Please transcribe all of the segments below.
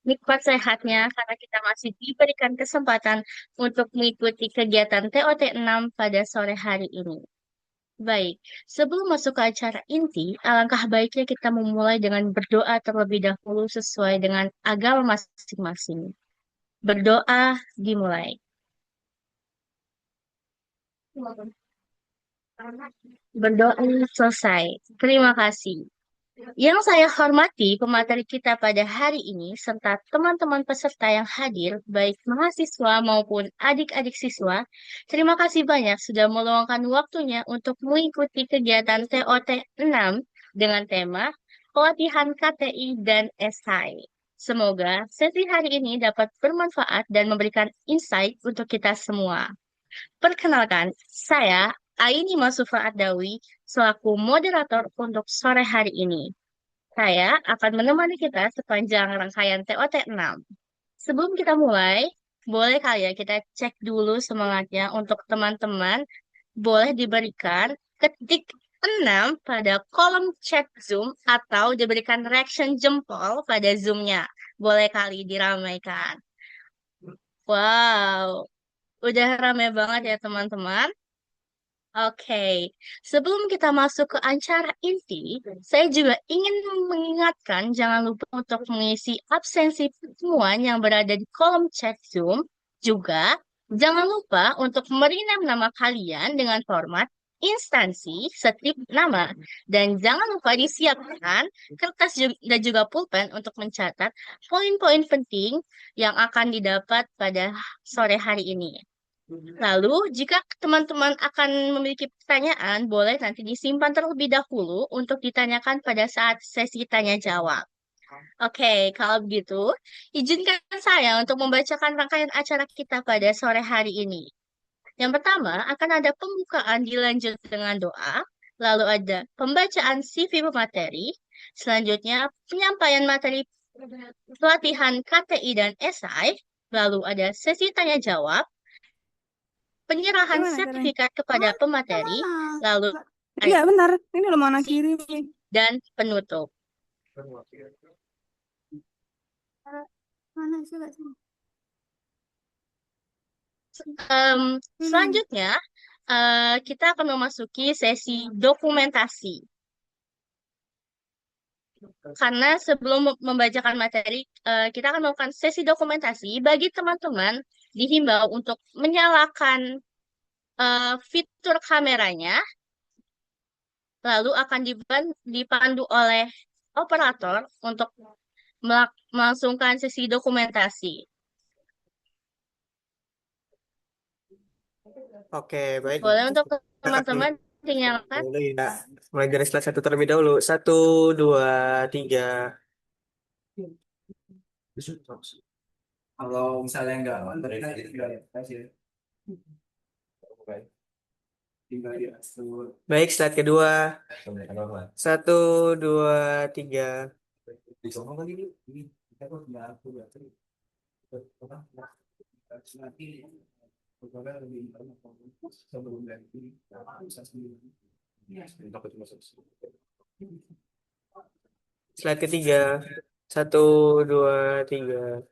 nikmat sehatnya karena kita masih diberikan kesempatan untuk mengikuti kegiatan TOT 6 pada sore hari ini. Baik, sebelum masuk ke acara inti, alangkah baiknya kita memulai dengan berdoa terlebih dahulu sesuai dengan agama masing-masing. Berdoa dimulai. Berdoa selesai. Terima kasih. Yang saya hormati pemateri kita pada hari ini, serta teman-teman peserta yang hadir, baik mahasiswa maupun adik-adik siswa, terima kasih banyak sudah meluangkan waktunya untuk mengikuti kegiatan TOT 6 dengan tema Pelatihan KTI dan SI. Semoga sesi hari ini dapat bermanfaat dan memberikan insight untuk kita semua. Perkenalkan, saya Aini Masufa Adawi selaku moderator untuk sore hari ini. Saya akan menemani kita sepanjang rangkaian TOT 6. Sebelum kita mulai, boleh kali ya kita cek dulu semangatnya untuk teman-teman. Boleh diberikan ketik 6 pada kolom chat Zoom atau diberikan reaction jempol pada Zoom-nya. Boleh kali diramaikan. Wow, udah rame banget ya teman-teman. Oke, sebelum kita masuk ke acara inti, saya juga ingin mengingatkan jangan lupa untuk mengisi absensi pertemuan yang berada di kolom chat Zoom. Juga, jangan lupa untuk merenam nama kalian dengan format instansi strip nama. Dan jangan lupa disiapkan kertas dan juga pulpen untuk mencatat poin-poin penting yang akan didapat pada sore hari ini. Lalu, jika teman-teman akan memiliki pertanyaan, boleh nanti disimpan terlebih dahulu untuk ditanyakan pada saat sesi tanya jawab. Oke, kalau begitu, izinkan saya untuk membacakan rangkaian acara kita pada sore hari ini. Yang pertama, akan ada pembukaan dilanjut dengan doa, lalu ada pembacaan CV pemateri, selanjutnya penyampaian materi pelatihan KTI dan SI, lalu ada sesi tanya jawab, penyerahan Gimana caranya? sertifikat kepada Ah, pemateri, mana? lalu Iya benar, ini udah mana aksi kirim. dan penutup. Mana sih gak sih? Em, Hmm. Selanjutnya, kita akan memasuki sesi dokumentasi. Karena sebelum membacakan materi, kita akan melakukan sesi dokumentasi. Bagi teman-teman, dihimbau untuk menyalakan fitur kameranya, lalu akan dipandu oleh operator untuk melangsungkan sesi dokumentasi. Oke, baik. Boleh untuk Kita akan teman-teman dinyalakan. dulu ya. Mulai dari slide satu terlebih dahulu. Satu, dua, tiga. Kalau misalnya nggak mereka tinggal kasih. Baik, slide kedua. Satu, dua, tiga. Slide ketiga. Satu, dua, tiga.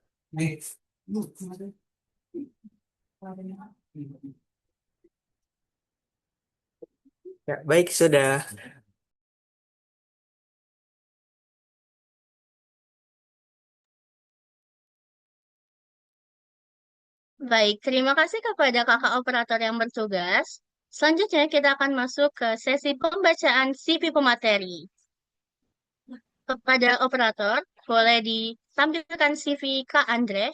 Ya, baik, sudah. Baik, terima kasih kepada kakak operator yang bertugas. Selanjutnya kita akan masuk ke sesi pembacaan CV pemateri. Kepada operator, boleh ditampilkan CV Kak Andre.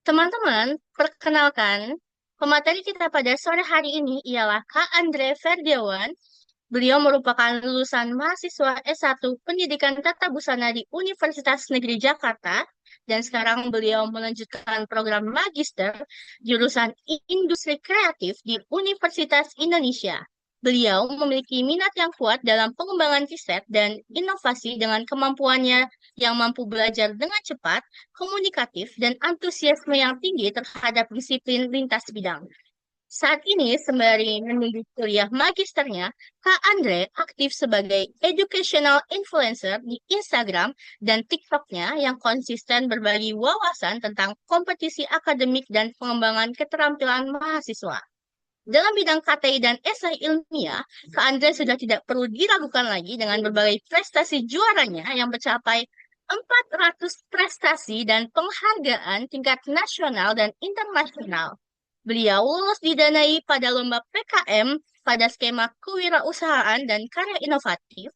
Teman-teman, perkenalkan, pemateri kita pada sore hari ini ialah Kak Andre Ferdiawan. Beliau merupakan lulusan mahasiswa S1 Pendidikan Tata Busana di Universitas Negeri Jakarta, dan sekarang beliau melanjutkan program magister jurusan Industri Kreatif di Universitas Indonesia. Beliau memiliki minat yang kuat dalam pengembangan riset dan inovasi dengan kemampuannya yang mampu belajar dengan cepat, komunikatif, dan antusiasme yang tinggi terhadap disiplin lintas bidang. Saat ini, sembari menunggu kuliah magisternya, Kak Andre aktif sebagai educational influencer di Instagram dan TikTok-nya yang konsisten berbagi wawasan tentang kompetisi akademik dan pengembangan keterampilan mahasiswa. Dalam bidang KTI dan esai ilmiah, Kak Andre sudah tidak perlu diragukan lagi dengan berbagai prestasi juaranya yang mencapai 400 prestasi dan penghargaan tingkat nasional dan internasional. Beliau lulus didanai pada lomba PKM pada skema kewirausahaan dan karya inovatif,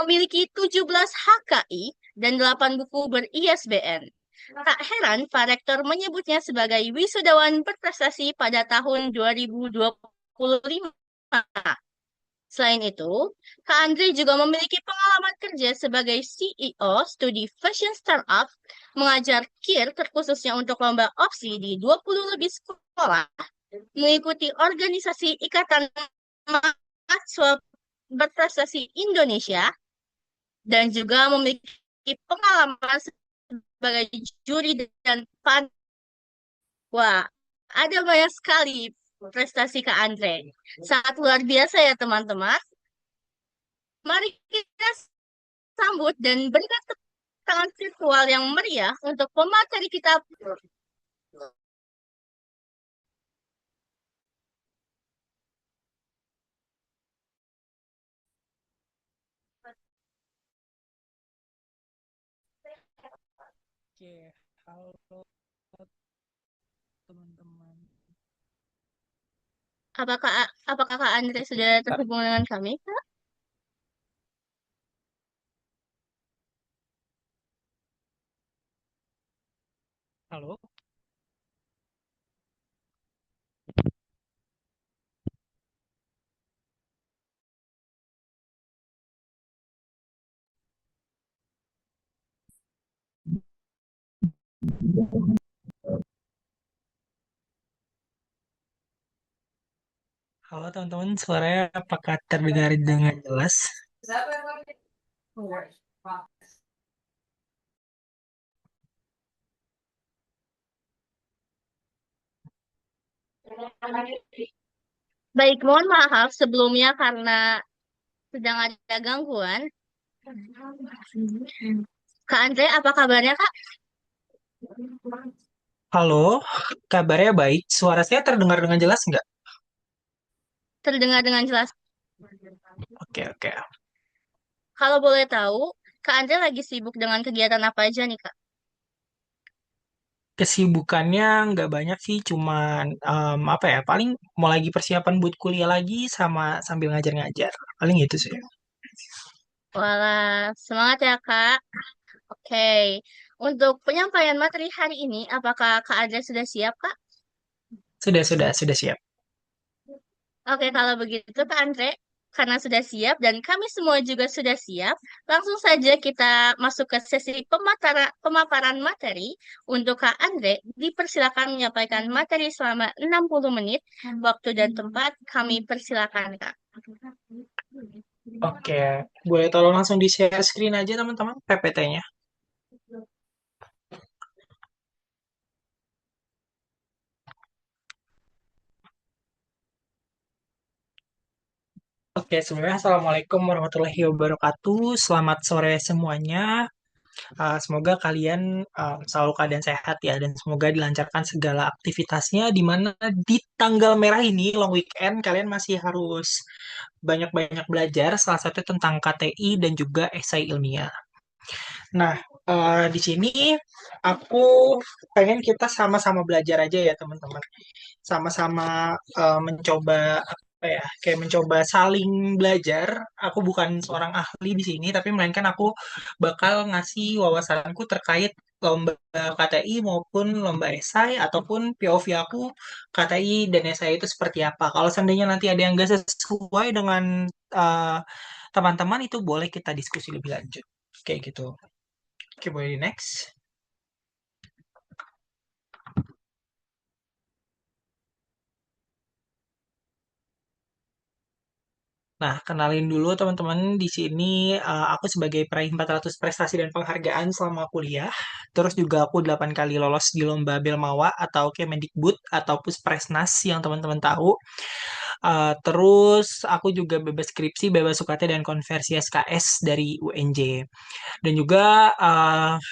memiliki 17 HKI dan 8 buku ber-ISBN. Tak heran Pak Rektor menyebutnya sebagai wisudawan berprestasi pada tahun 2025. Selain itu, Kak Andre juga memiliki pengalaman kerja sebagai CEO studi fashion startup, mengajar KIR terkhususnya untuk lomba opsi di 20 lebih sekolah, mengikuti organisasi Ikatan Mahasiswa Berprestasi Indonesia, dan juga memiliki pengalaman sebagai juri dan pan. Wah, ada banyak sekali prestasi Kak Andre. Sangat luar biasa ya teman-teman. Mari kita sambut dan berikan tepuk tangan virtual yang meriah untuk pemateri kita. Oke, halo teman-teman. Apakah apakah Kak Andre sudah terhubung dengan kami, Kak? Halo, halo teman-teman, suaranya apakah terdengar dengan jelas? Baik, mohon maaf sebelumnya karena sedang ada gangguan. Kak Andre, apa kabarnya, Kak? Halo, kabarnya baik. Suara saya terdengar dengan jelas nggak? Terdengar dengan jelas. Oke, oke. Kalau boleh tahu, Kak Andre lagi sibuk dengan kegiatan apa aja nih, Kak? Kesibukannya nggak banyak sih, cuman apa ya, paling mau lagi persiapan buat kuliah lagi sama sambil ngajar-ngajar. Paling itu sih. Walah, semangat ya, Kak. Oke, untuk penyampaian materi hari ini, apakah Kak Andre sudah siap, Kak? Sudah siap. Oke, kalau begitu Kak Andre, karena sudah siap dan kami semua juga sudah siap, langsung saja kita masuk ke sesi pemaparan materi. Untuk Kak Andre, dipersilakan menyampaikan materi selama 60 menit. Waktu dan tempat kami persilakan, Kak. Oke, boleh tolong langsung di-share screen aja teman-teman, PPT-nya. Oke, sebenarnya Assalamualaikum warahmatullahi wabarakatuh. Selamat sore semuanya. Semoga kalian selalu keadaan sehat ya, dan semoga dilancarkan segala aktivitasnya, di mana di tanggal merah ini, long weekend, kalian masih harus banyak-banyak belajar, salah satu tentang KTI dan juga esai ilmiah. Nah, di sini aku pengen kita sama-sama belajar aja ya teman-teman, sama-sama mencoba apa ya, kayak mencoba saling belajar. Aku bukan seorang ahli di sini, tapi melainkan aku bakal ngasih wawasanku terkait lomba KTI maupun lomba esai, ataupun POV aku KTI dan esai itu seperti apa. Kalau seandainya nanti ada yang nggak sesuai dengan eh, teman-teman, itu boleh kita diskusi lebih lanjut kayak gitu. Oke, boleh di next. Nah, kenalin dulu teman-teman di sini aku sebagai peraih 400 prestasi dan penghargaan selama kuliah. Terus juga aku 8 kali lolos di lomba Belmawa atau Kemendikbud atau Puspresnas yang teman-teman tahu. Terus aku juga bebas skripsi, bebas UKT dan konversi SKS dari UNJ. Dan juga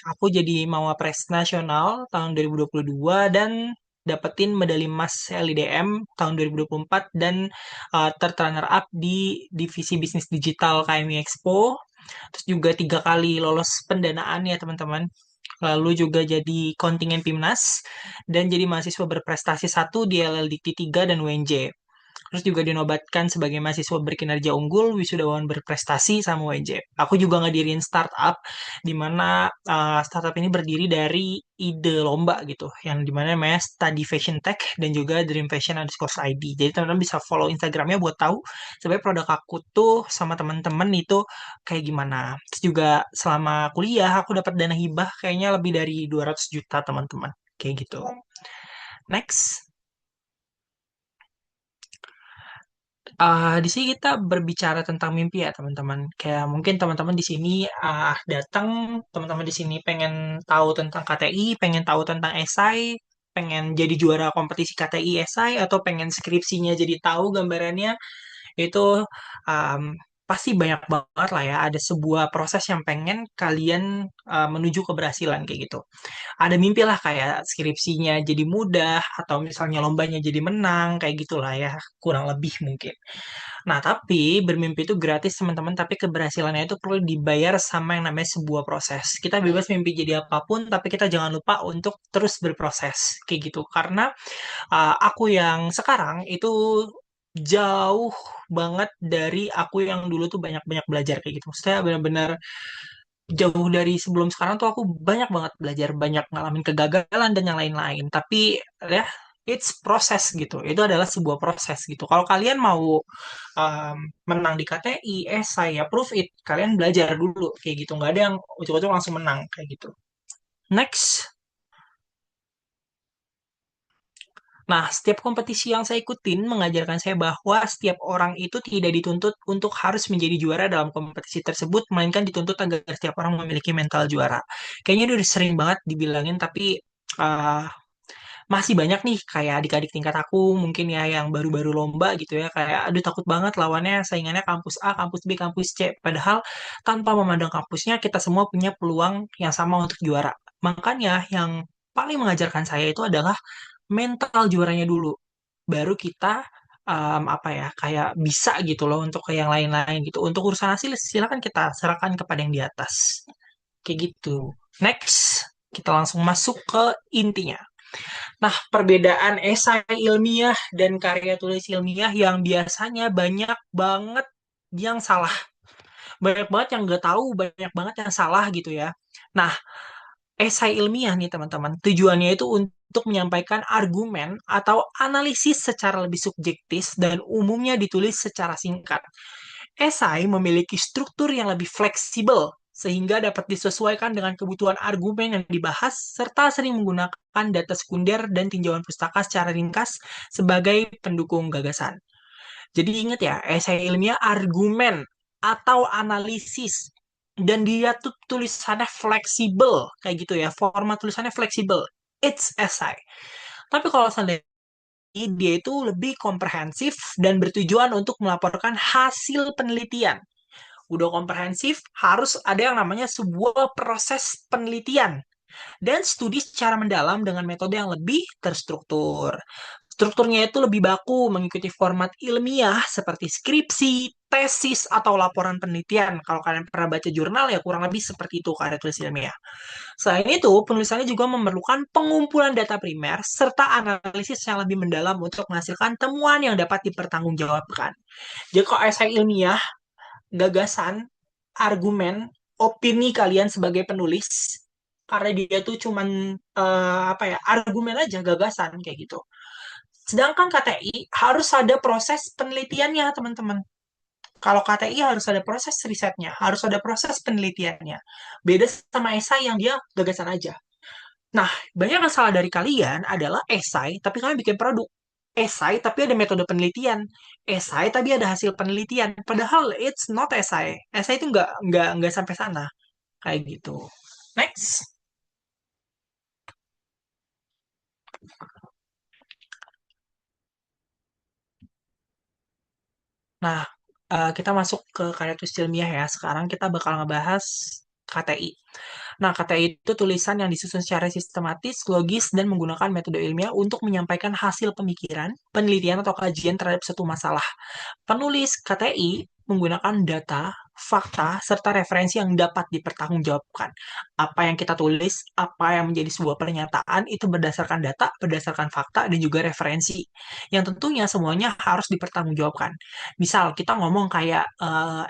aku jadi Mawapres Nasional tahun 2022 dan dapetin medali emas LIDM tahun 2024 dan terrunner up di divisi bisnis digital KMI Expo. Terus juga 3 kali lolos pendanaan ya teman-teman. Lalu juga jadi kontingen Pimnas dan jadi mahasiswa berprestasi satu di LLDT 3 dan UNJ. Terus juga dinobatkan sebagai mahasiswa berkinerja unggul, wisudawan berprestasi sama UNJ. Aku juga ngedirin startup, di mana startup ini berdiri dari ide lomba gitu, yang dimana namanya Study Fashion Tech dan juga Dream Fashion underscore ID. Jadi teman-teman bisa follow Instagramnya buat tahu sebenarnya produk aku tuh sama teman-teman itu kayak gimana. Terus juga selama kuliah aku dapat dana hibah kayaknya lebih dari 200 juta teman-teman. Kayak gitu. Next. Di sini kita berbicara tentang mimpi ya teman-teman. Kayak mungkin teman-teman di sini datang, teman-teman di sini pengen tahu tentang KTI, pengen tahu tentang esai, pengen jadi juara kompetisi KTI esai, atau pengen skripsinya jadi tahu gambarannya itu um, pasti banyak banget lah ya. Ada sebuah proses yang pengen kalian menuju keberhasilan kayak gitu. Ada mimpi lah kayak skripsinya jadi mudah atau misalnya lombanya jadi menang kayak gitulah ya, kurang lebih mungkin. Nah, tapi bermimpi itu gratis teman-teman, tapi keberhasilannya itu perlu dibayar sama yang namanya sebuah proses. Kita bebas mimpi jadi apapun, tapi kita jangan lupa untuk terus berproses kayak gitu. Karena aku yang sekarang itu jauh banget dari aku yang dulu tuh banyak-banyak belajar kayak gitu. Maksudnya benar-benar jauh dari sebelum sekarang tuh aku banyak banget belajar, banyak ngalamin kegagalan dan yang lain-lain. Tapi ya, it's proses gitu. Itu adalah sebuah proses gitu. Kalau kalian mau um, menang di KTI, saya prove it. Kalian belajar dulu kayak gitu. Nggak ada yang ucuk-ucuk langsung menang kayak gitu. Next. Nah, setiap kompetisi yang saya ikutin mengajarkan saya bahwa setiap orang itu tidak dituntut untuk harus menjadi juara dalam kompetisi tersebut, melainkan dituntut agar setiap orang memiliki mental juara. Kayaknya ini udah sering banget dibilangin, tapi uh, masih banyak nih kayak adik-adik tingkat aku mungkin ya yang baru-baru lomba gitu ya, kayak aduh takut banget lawannya saingannya kampus A, kampus B, kampus C. Padahal tanpa memandang kampusnya, kita semua punya peluang yang sama untuk juara. Makanya yang paling mengajarkan saya itu adalah mental juaranya dulu. Baru kita apa ya kayak bisa gitu loh untuk ke yang lain-lain gitu. Untuk urusan hasil silakan kita serahkan kepada yang di atas. Kayak gitu. Next, kita langsung masuk ke intinya. Nah, perbedaan esai ilmiah dan karya tulis ilmiah yang biasanya banyak banget yang salah. Banyak banget yang nggak tahu, banyak banget yang salah gitu ya. Nah, esai ilmiah nih teman-teman, tujuannya itu untuk menyampaikan argumen atau analisis secara lebih subjektif dan umumnya ditulis secara singkat. Esai memiliki struktur yang lebih fleksibel sehingga dapat disesuaikan dengan kebutuhan argumen yang dibahas serta sering menggunakan data sekunder dan tinjauan pustaka secara ringkas sebagai pendukung gagasan. Jadi ingat ya, esai ilmiah argumen atau analisis dan dia tuh tulisannya fleksibel kayak gitu ya, format tulisannya fleksibel. It's essay. Tapi kalau seandainya dia itu lebih komprehensif dan bertujuan untuk melaporkan hasil penelitian. Udah komprehensif, harus ada yang namanya sebuah proses penelitian dan studi secara mendalam dengan metode yang lebih terstruktur. Strukturnya itu lebih baku, mengikuti format ilmiah seperti skripsi, tesis, atau laporan penelitian. Kalau kalian pernah baca jurnal, ya kurang lebih seperti itu karya tulis ilmiah. Selain itu, penulisannya juga memerlukan pengumpulan data primer serta analisis yang lebih mendalam untuk menghasilkan temuan yang dapat dipertanggungjawabkan. Jadi kalau esai ilmiah, gagasan, argumen, opini kalian sebagai penulis, karena dia tuh cuman apa ya argumen aja, gagasan kayak gitu. Sedangkan KTI harus ada proses penelitiannya, teman-teman. Kalau KTI harus ada proses risetnya, harus ada proses penelitiannya. Beda sama esai yang dia gagasan aja. Nah, banyak yang salah dari kalian adalah esai, tapi kalian bikin produk. esai tapi ada metode penelitian, esai tapi ada hasil penelitian. Padahal it's not esai. Esai itu nggak sampai sana kayak gitu. Next. Nah, kita masuk ke karya tulis ilmiah ya. Sekarang kita bakal ngebahas KTI. Nah, KTI itu tulisan yang disusun secara sistematis, logis, dan menggunakan metode ilmiah untuk menyampaikan hasil pemikiran, penelitian, atau kajian terhadap suatu masalah. Penulis KTI menggunakan data, fakta, serta referensi yang dapat dipertanggungjawabkan. Apa yang kita tulis, apa yang menjadi sebuah pernyataan, itu berdasarkan data, berdasarkan fakta, dan juga referensi. Yang tentunya semuanya harus dipertanggungjawabkan. Misal, kita ngomong kayak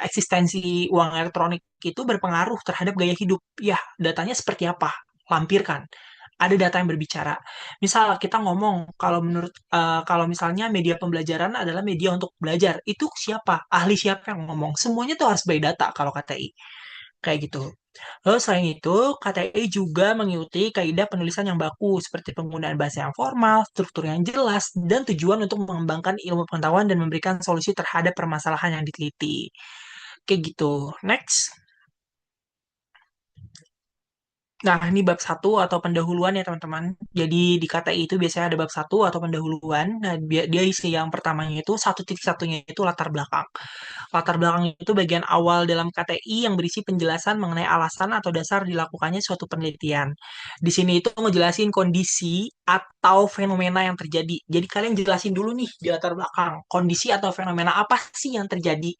eksistensi uang elektronik itu berpengaruh terhadap gaya hidup. Ya, datanya seperti apa? Lampirkan. Ada data yang berbicara. Misal kita ngomong kalau misalnya media pembelajaran adalah media untuk belajar, itu siapa? Ahli siapa yang ngomong? Semuanya tuh harus by data kalau KTI. Kayak gitu. Lalu selain itu, KTI juga mengikuti kaidah penulisan yang baku seperti penggunaan bahasa yang formal, struktur yang jelas, dan tujuan untuk mengembangkan ilmu pengetahuan dan memberikan solusi terhadap permasalahan yang diteliti. Kayak gitu. Next. Nah, ini bab satu atau pendahuluan ya, teman-teman. Jadi di KTI itu biasanya ada bab satu atau pendahuluan. Nah, dia isi yang pertamanya itu 1.1-nya itu latar belakang. Latar belakang itu bagian awal dalam KTI yang berisi penjelasan mengenai alasan atau dasar dilakukannya suatu penelitian. Di sini itu ngejelasin kondisi atau fenomena yang terjadi. Jadi kalian jelasin dulu nih di latar belakang, kondisi atau fenomena apa sih yang terjadi.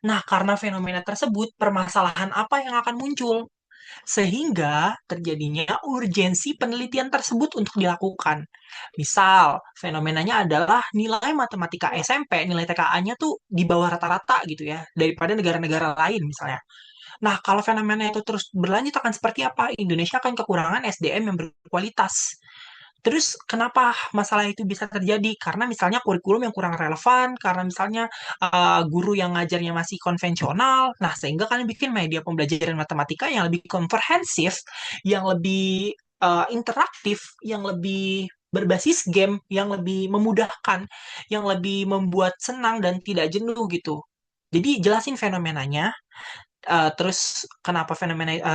Nah, karena fenomena tersebut, permasalahan apa yang akan muncul? Sehingga terjadinya urgensi penelitian tersebut untuk dilakukan. Misal, fenomenanya adalah nilai matematika SMP, nilai TKA-nya tuh di bawah rata-rata gitu ya, daripada negara-negara lain misalnya. Nah, kalau fenomena itu terus berlanjut akan seperti apa? Indonesia akan kekurangan SDM yang berkualitas. Terus kenapa masalah itu bisa terjadi? Karena misalnya kurikulum yang kurang relevan, karena misalnya guru yang ngajarnya masih konvensional. Nah, sehingga kalian bikin media pembelajaran matematika yang lebih komprehensif, yang lebih interaktif, yang lebih berbasis game, yang lebih memudahkan, yang lebih membuat senang dan tidak jenuh gitu. Jadi jelasin fenomenanya, terus kenapa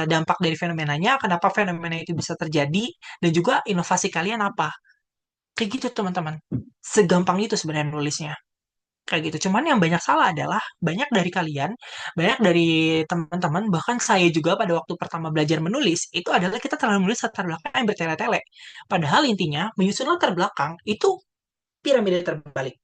dampak dari fenomenanya, kenapa fenomena itu bisa terjadi, dan juga inovasi kalian apa. Kayak gitu teman-teman. Segampang itu sebenarnya nulisnya. Kayak gitu. Cuman yang banyak salah adalah banyak dari kalian, banyak dari teman-teman, bahkan saya juga pada waktu pertama belajar menulis, itu adalah kita terlalu menulis latar belakang yang bertele-tele. Padahal intinya, menyusun latar belakang itu piramida terbalik.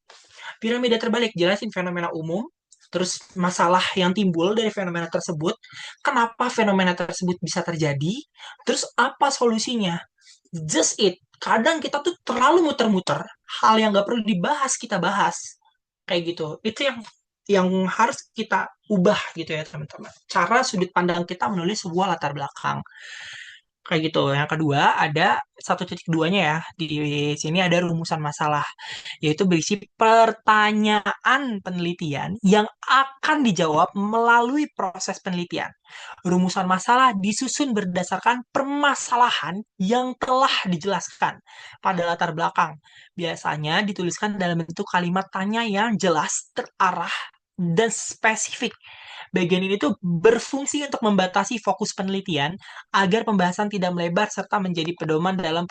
Piramida terbalik jelasin fenomena umum, terus masalah yang timbul dari fenomena tersebut, kenapa fenomena tersebut bisa terjadi, terus apa solusinya. Just it. Kadang kita tuh terlalu muter-muter, hal yang nggak perlu dibahas kita bahas. Kayak gitu. Itu yang harus kita ubah gitu ya teman-teman. Cara sudut pandang kita menulis sebuah latar belakang. Kayak gitu. Yang kedua ada 1.2-nya ya. Di sini ada rumusan masalah, yaitu berisi pertanyaan penelitian yang akan dijawab melalui proses penelitian. Rumusan masalah disusun berdasarkan permasalahan yang telah dijelaskan pada latar belakang. Biasanya dituliskan dalam bentuk kalimat tanya yang jelas, terarah, dan spesifik. Bagian ini tuh berfungsi untuk membatasi fokus penelitian agar pembahasan tidak melebar serta menjadi pedoman dalam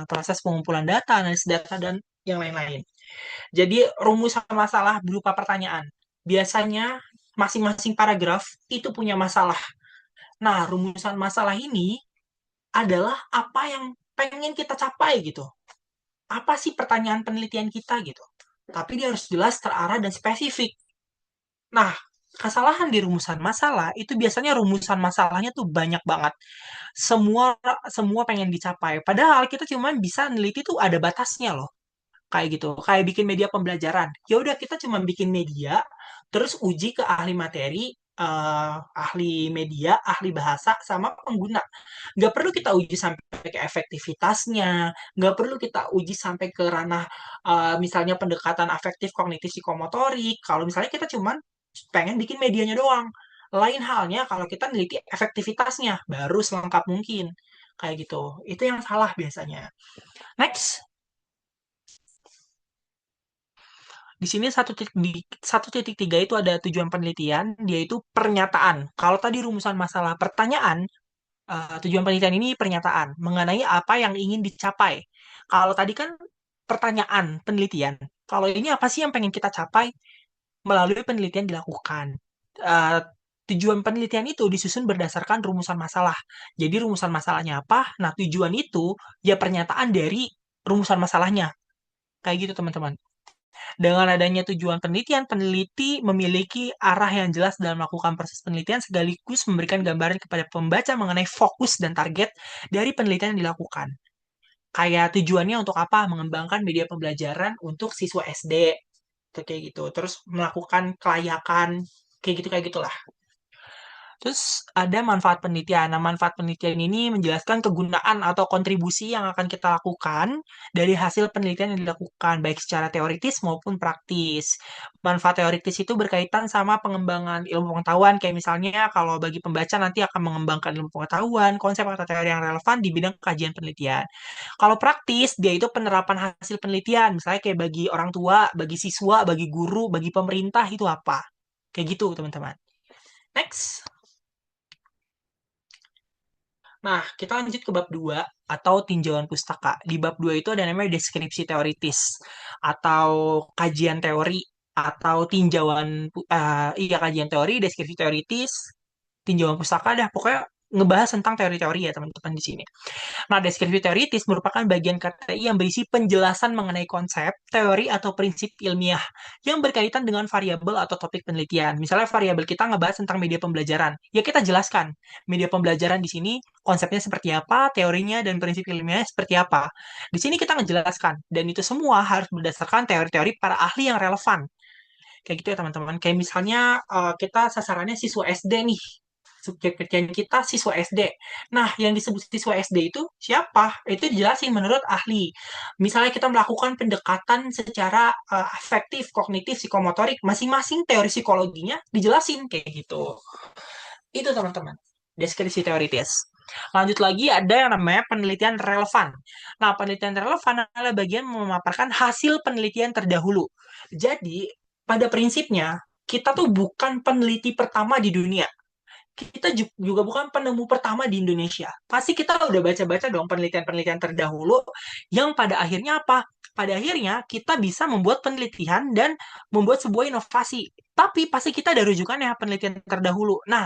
proses pengumpulan data, analisis data, dan yang lain-lain. Jadi rumusan masalah berupa pertanyaan. Biasanya masing-masing paragraf itu punya masalah. Nah, rumusan masalah ini adalah apa yang pengen kita capai gitu. Apa sih pertanyaan penelitian kita gitu. Tapi dia harus jelas, terarah, dan spesifik. Nah, kesalahan di rumusan masalah itu biasanya rumusan masalahnya tuh banyak banget. Semua semua pengen dicapai. Padahal kita cuma bisa neliti tuh ada batasnya loh. Kayak gitu. Kayak bikin media pembelajaran. Ya udah kita cuma bikin media, terus uji ke ahli materi, ahli media, ahli bahasa, sama pengguna. Nggak perlu kita uji sampai ke efektivitasnya, nggak perlu kita uji sampai ke ranah misalnya pendekatan afektif kognitif psikomotorik. Kalau misalnya kita cuma pengen bikin medianya doang. Lain halnya kalau kita neliti efektivitasnya, baru selengkap mungkin. Kayak gitu. Itu yang salah biasanya. Next. Di sini 1.3 itu ada tujuan penelitian, dia itu pernyataan. Kalau tadi rumusan masalah pertanyaan, tujuan penelitian ini pernyataan mengenai apa yang ingin dicapai. Kalau tadi kan pertanyaan penelitian. Kalau ini apa sih yang pengen kita capai melalui penelitian dilakukan. Eh, Tujuan penelitian itu disusun berdasarkan rumusan masalah. Jadi rumusan masalahnya apa? Nah, tujuan itu ya pernyataan dari rumusan masalahnya. Kayak gitu, teman-teman. Dengan adanya tujuan penelitian, peneliti memiliki arah yang jelas dalam melakukan proses penelitian sekaligus memberikan gambaran kepada pembaca mengenai fokus dan target dari penelitian yang dilakukan. Kayak tujuannya untuk apa? Mengembangkan media pembelajaran untuk siswa SD. Kayak gitu. Terus melakukan kelayakan, kayak gitulah. Terus ada manfaat penelitian. Nah, manfaat penelitian ini menjelaskan kegunaan atau kontribusi yang akan kita lakukan dari hasil penelitian yang dilakukan, baik secara teoritis maupun praktis. Manfaat teoritis itu berkaitan sama pengembangan ilmu pengetahuan, kayak misalnya kalau bagi pembaca nanti akan mengembangkan ilmu pengetahuan, konsep atau teori yang relevan di bidang kajian penelitian. Kalau praktis, dia itu penerapan hasil penelitian, misalnya kayak bagi orang tua, bagi siswa, bagi guru, bagi pemerintah, itu apa? Kayak gitu, teman-teman. Next. Nah, kita lanjut ke bab 2 atau tinjauan pustaka. Di bab 2 itu ada namanya deskripsi teoritis atau kajian teori atau tinjauan kajian teori, deskripsi teoritis, tinjauan pustaka dah pokoknya ngebahas tentang teori-teori ya teman-teman di sini. Nah, deskripsi teoritis merupakan bagian KTI yang berisi penjelasan mengenai konsep, teori, atau prinsip ilmiah yang berkaitan dengan variabel atau topik penelitian. Misalnya variabel kita ngebahas tentang media pembelajaran. Ya kita jelaskan media pembelajaran di sini konsepnya seperti apa, teorinya dan prinsip ilmiahnya seperti apa. Di sini kita ngejelaskan dan itu semua harus berdasarkan teori-teori para ahli yang relevan. Kayak gitu ya teman-teman. Kayak misalnya kita sasarannya siswa SD nih. Subjek kerjaan kita siswa SD. Nah, yang disebut siswa SD itu siapa? Itu dijelasin menurut ahli. Misalnya kita melakukan pendekatan secara afektif, kognitif, psikomotorik, masing-masing teori psikologinya dijelasin kayak gitu. Itu teman-teman. Deskripsi teoritis. Lanjut lagi ada yang namanya penelitian relevan. Nah, penelitian relevan adalah bagian memaparkan hasil penelitian terdahulu. Jadi, pada prinsipnya, kita tuh bukan peneliti pertama di dunia. Kita juga bukan penemu pertama di Indonesia. Pasti kita udah baca-baca dong penelitian-penelitian terdahulu yang pada akhirnya apa? Pada akhirnya kita bisa membuat penelitian dan membuat sebuah inovasi. Tapi pasti kita ada rujukannya penelitian terdahulu. Nah,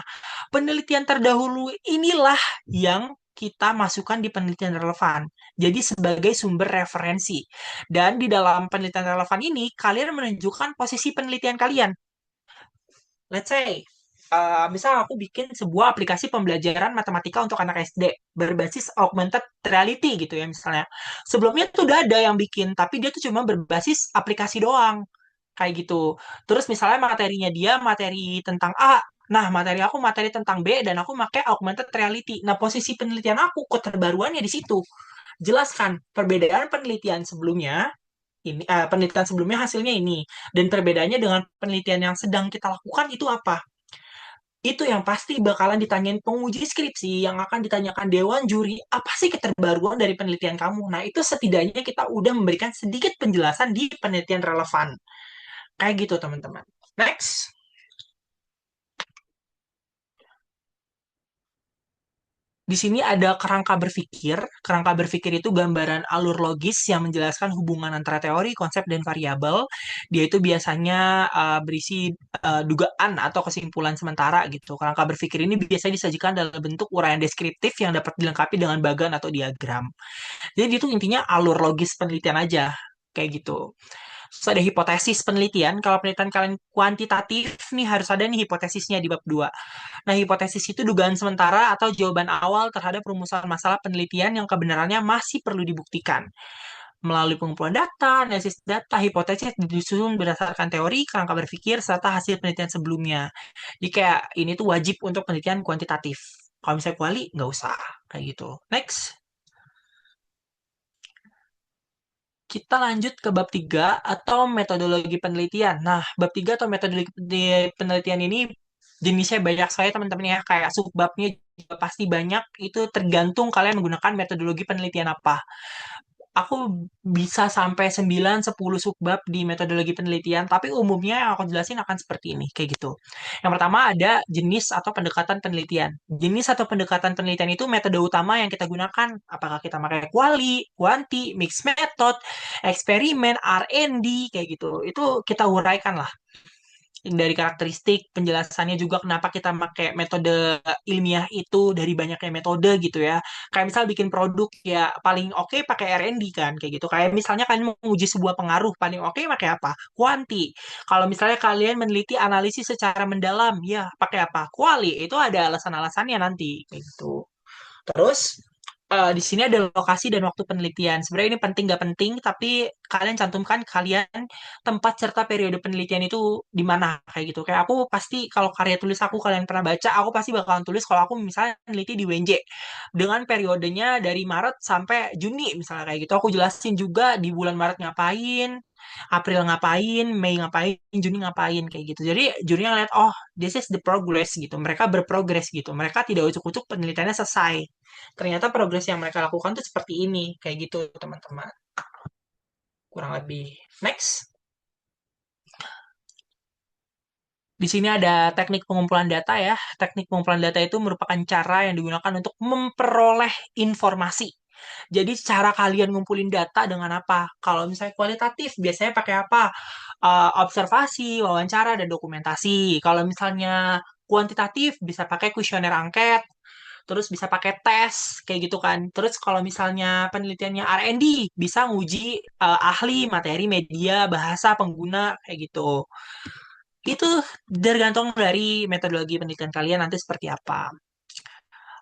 penelitian terdahulu inilah yang kita masukkan di penelitian relevan. Jadi sebagai sumber referensi. Dan di dalam penelitian relevan ini, kalian menunjukkan posisi penelitian kalian. Let's say, misal aku bikin sebuah aplikasi pembelajaran matematika untuk anak SD berbasis augmented reality gitu ya misalnya. Sebelumnya tuh udah ada yang bikin, tapi dia tuh cuma berbasis aplikasi doang. Kayak gitu. Terus misalnya materinya dia materi tentang A, nah materi aku materi tentang B, dan aku pakai augmented reality. Nah, posisi penelitian aku, keterbaruannya di situ. Jelaskan perbedaan penelitian sebelumnya ini penelitian sebelumnya hasilnya ini dan perbedaannya dengan penelitian yang sedang kita lakukan itu apa? Itu yang pasti bakalan ditanyain penguji skripsi yang akan ditanyakan dewan juri, apa sih keterbaruan dari penelitian kamu? Nah, itu setidaknya kita udah memberikan sedikit penjelasan di penelitian relevan. Kayak gitu, teman-teman. Next. Di sini ada kerangka berpikir. Kerangka berpikir itu gambaran alur logis yang menjelaskan hubungan antara teori, konsep, dan variabel. Dia itu biasanya berisi dugaan atau kesimpulan sementara gitu. Kerangka berpikir ini biasanya disajikan dalam bentuk uraian deskriptif yang dapat dilengkapi dengan bagan atau diagram. Jadi itu intinya alur logis penelitian aja. Kayak gitu. Terus ada hipotesis penelitian. Kalau penelitian kalian kuantitatif, nih harus ada nih hipotesisnya di bab 2. Nah, hipotesis itu dugaan sementara atau jawaban awal terhadap rumusan masalah penelitian yang kebenarannya masih perlu dibuktikan. Melalui pengumpulan data, analisis data, hipotesis disusun berdasarkan teori, kerangka berpikir, serta hasil penelitian sebelumnya. Jadi kayak ini tuh wajib untuk penelitian kuantitatif. Kalau misalnya kuali, nggak usah. Kayak gitu. Next. Kita lanjut ke bab 3 atau metodologi penelitian. Nah, bab 3 atau metodologi penelitian ini jenisnya banyak saya teman-teman ya, kayak subbabnya juga pasti banyak, itu tergantung kalian menggunakan metodologi penelitian apa. aku bisa sampai 9-10 subbab di metodologi penelitian, tapi umumnya yang aku jelasin akan seperti ini, kayak gitu. Yang pertama ada jenis atau pendekatan penelitian. Jenis atau pendekatan penelitian itu metode utama yang kita gunakan. Apakah kita pakai quali, quanti, mixed method, eksperimen, R&D, kayak gitu. Itu kita uraikan lah dari karakteristik penjelasannya juga kenapa kita pakai metode ilmiah itu dari banyaknya metode gitu ya. Kayak misal bikin produk ya paling oke pakai R&D kan kayak gitu. Kayak misalnya kalian menguji sebuah pengaruh paling oke pakai apa? Kuanti. Kalau misalnya kalian meneliti analisis secara mendalam ya pakai apa? Kuali. Itu ada alasan-alasannya nanti kayak gitu. Terus di sini ada lokasi dan waktu penelitian. Sebenarnya ini penting nggak penting, tapi kalian cantumkan kalian tempat serta periode penelitian itu di mana kayak gitu. Kayak aku pasti kalau karya tulis aku kalian pernah baca, aku pasti bakalan tulis kalau aku misalnya meneliti di UNJ dengan periodenya dari Maret sampai Juni misalnya kayak gitu. Aku jelasin juga di bulan Maret ngapain, April ngapain, Mei ngapain, Juni ngapain kayak gitu. Jadi jurinya ngeliat, oh, this is the progress gitu. Mereka berprogres gitu. Mereka tidak ucuk-ucuk penelitiannya selesai. Ternyata progres yang mereka lakukan tuh seperti ini, kayak gitu teman-teman. Kurang lebih. Next. Di sini ada teknik pengumpulan data ya. Teknik pengumpulan data itu merupakan cara yang digunakan untuk memperoleh informasi. Jadi cara kalian ngumpulin data dengan apa? Kalau misalnya kualitatif, biasanya pakai apa? Observasi, wawancara, dan dokumentasi. Kalau misalnya kuantitatif, bisa pakai kuesioner angket, terus bisa pakai tes, kayak gitu kan. Terus kalau misalnya penelitiannya R&D, bisa nguji ahli, materi, media, bahasa, pengguna, kayak gitu. Itu tergantung dari metodologi penelitian kalian nanti seperti apa.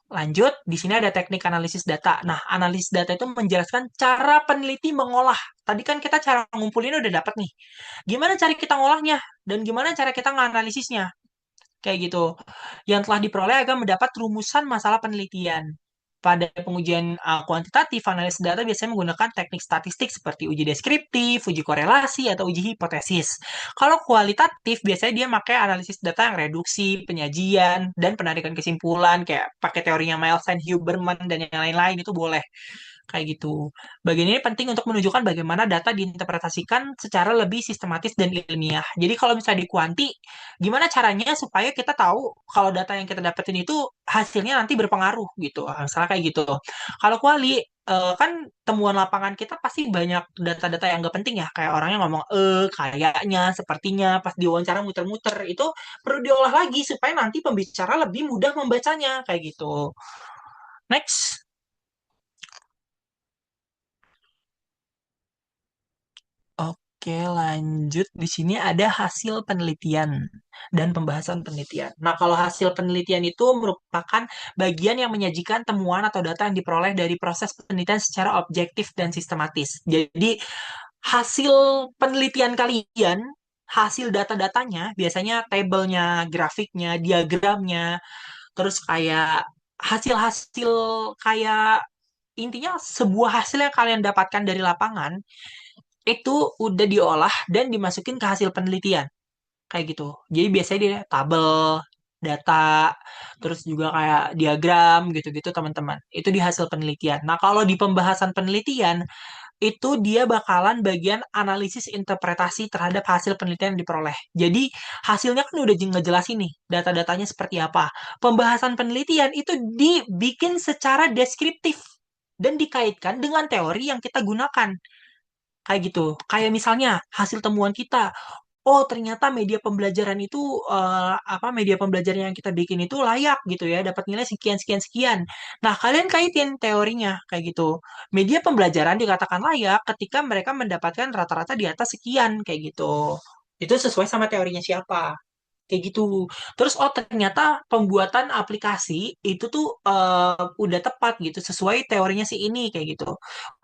Lanjut, di sini ada teknik analisis data. Nah, analisis data itu menjelaskan cara peneliti mengolah. Tadi kan kita cara ngumpulin udah dapat nih. Gimana cara kita ngolahnya? Dan gimana cara kita nganalisisnya? Kayak gitu. Yang telah diperoleh agar mendapat rumusan masalah penelitian. Pada pengujian kuantitatif, analisis data biasanya menggunakan teknik statistik seperti uji deskriptif, uji korelasi, atau uji hipotesis. Kalau kualitatif, biasanya dia pakai analisis data yang reduksi, penyajian, dan penarikan kesimpulan, kayak pakai teorinya Milstein, Huberman, dan yang lain-lain, itu boleh. Kayak gitu. Bagian ini penting untuk menunjukkan bagaimana data diinterpretasikan secara lebih sistematis dan ilmiah. Jadi kalau misalnya di kuanti, gimana caranya supaya kita tahu kalau data yang kita dapetin itu hasilnya nanti berpengaruh gitu. Misalnya kayak gitu. Kalau kuali, kan temuan lapangan kita pasti banyak data-data yang nggak penting ya. Kayak orangnya ngomong, kayaknya, sepertinya, pas diwawancara muter-muter. Itu perlu diolah lagi supaya nanti pembicara lebih mudah membacanya. Kayak gitu. Next. Oke, lanjut. Di sini ada hasil penelitian dan pembahasan penelitian. Nah, kalau hasil penelitian itu merupakan bagian yang menyajikan temuan atau data yang diperoleh dari proses penelitian secara objektif dan sistematis. Jadi, hasil penelitian kalian, hasil data-datanya, biasanya tabelnya, grafiknya, diagramnya, terus kayak hasil-hasil kayak intinya sebuah hasil yang kalian dapatkan dari lapangan itu udah diolah dan dimasukin ke hasil penelitian kayak gitu. Jadi biasanya dia tabel, data, terus juga kayak diagram gitu-gitu teman-teman. Itu di hasil penelitian. Nah, kalau di pembahasan penelitian itu dia bakalan bagian analisis interpretasi terhadap hasil penelitian yang diperoleh. Jadi hasilnya kan udah ngejelasin nih data-datanya seperti apa. Pembahasan penelitian itu dibikin secara deskriptif dan dikaitkan dengan teori yang kita gunakan. Kayak gitu. Kayak misalnya hasil temuan kita, oh ternyata media pembelajaran itu apa media pembelajaran yang kita bikin itu layak gitu ya, dapat nilai sekian sekian sekian. Nah, kalian kaitin teorinya kayak gitu. Media pembelajaran dikatakan layak ketika mereka mendapatkan rata-rata di atas sekian kayak gitu. Itu sesuai sama teorinya siapa. Kayak gitu. Terus oh ternyata pembuatan aplikasi itu tuh udah tepat gitu sesuai teorinya si ini kayak gitu.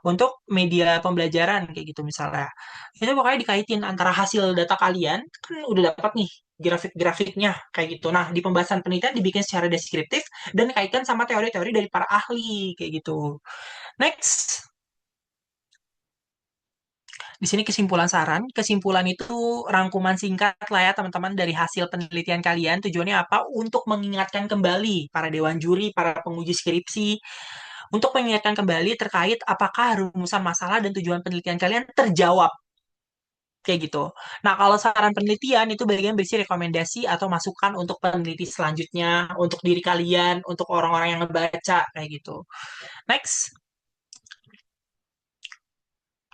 Untuk media pembelajaran kayak gitu misalnya. Itu pokoknya dikaitin antara hasil data kalian kan udah dapat nih grafik-grafiknya kayak gitu. Nah, di pembahasan penelitian dibikin secara deskriptif dan kaitkan sama teori-teori dari para ahli kayak gitu. Next. Di sini kesimpulan saran. Kesimpulan itu rangkuman singkat lah ya teman-teman dari hasil penelitian kalian. Tujuannya apa? Untuk mengingatkan kembali para dewan juri, para penguji skripsi, untuk mengingatkan kembali terkait apakah rumusan masalah dan tujuan penelitian kalian terjawab. Kayak gitu. Nah, kalau saran penelitian itu bagian berisi rekomendasi atau masukan untuk peneliti selanjutnya, untuk diri kalian, untuk orang-orang yang ngebaca, kayak gitu. Next.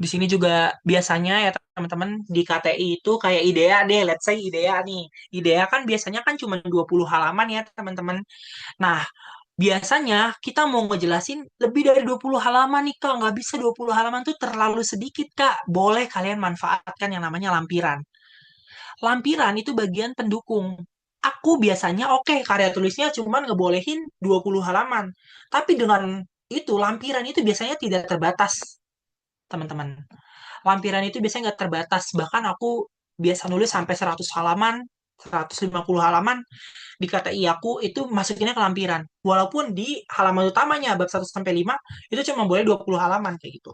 Di sini juga biasanya ya teman-teman di KTI itu kayak IDEA deh, let's say IDEA nih. IDEA kan biasanya kan cuma 20 halaman ya teman-teman. Nah, biasanya kita mau ngejelasin lebih dari 20 halaman nih Kak. Nggak bisa 20 halaman tuh terlalu sedikit Kak. Boleh kalian manfaatkan yang namanya lampiran. Lampiran itu bagian pendukung. Aku biasanya oke karya tulisnya cuman ngebolehin 20 halaman. Tapi dengan itu lampiran itu biasanya tidak terbatas, teman-teman. Lampiran itu biasanya nggak terbatas. Bahkan aku biasa nulis sampai 100 halaman, 150 halaman di KTI aku itu masukinnya ke lampiran. Walaupun di halaman utamanya bab 1 sampai 5 itu cuma boleh 20 halaman kayak gitu.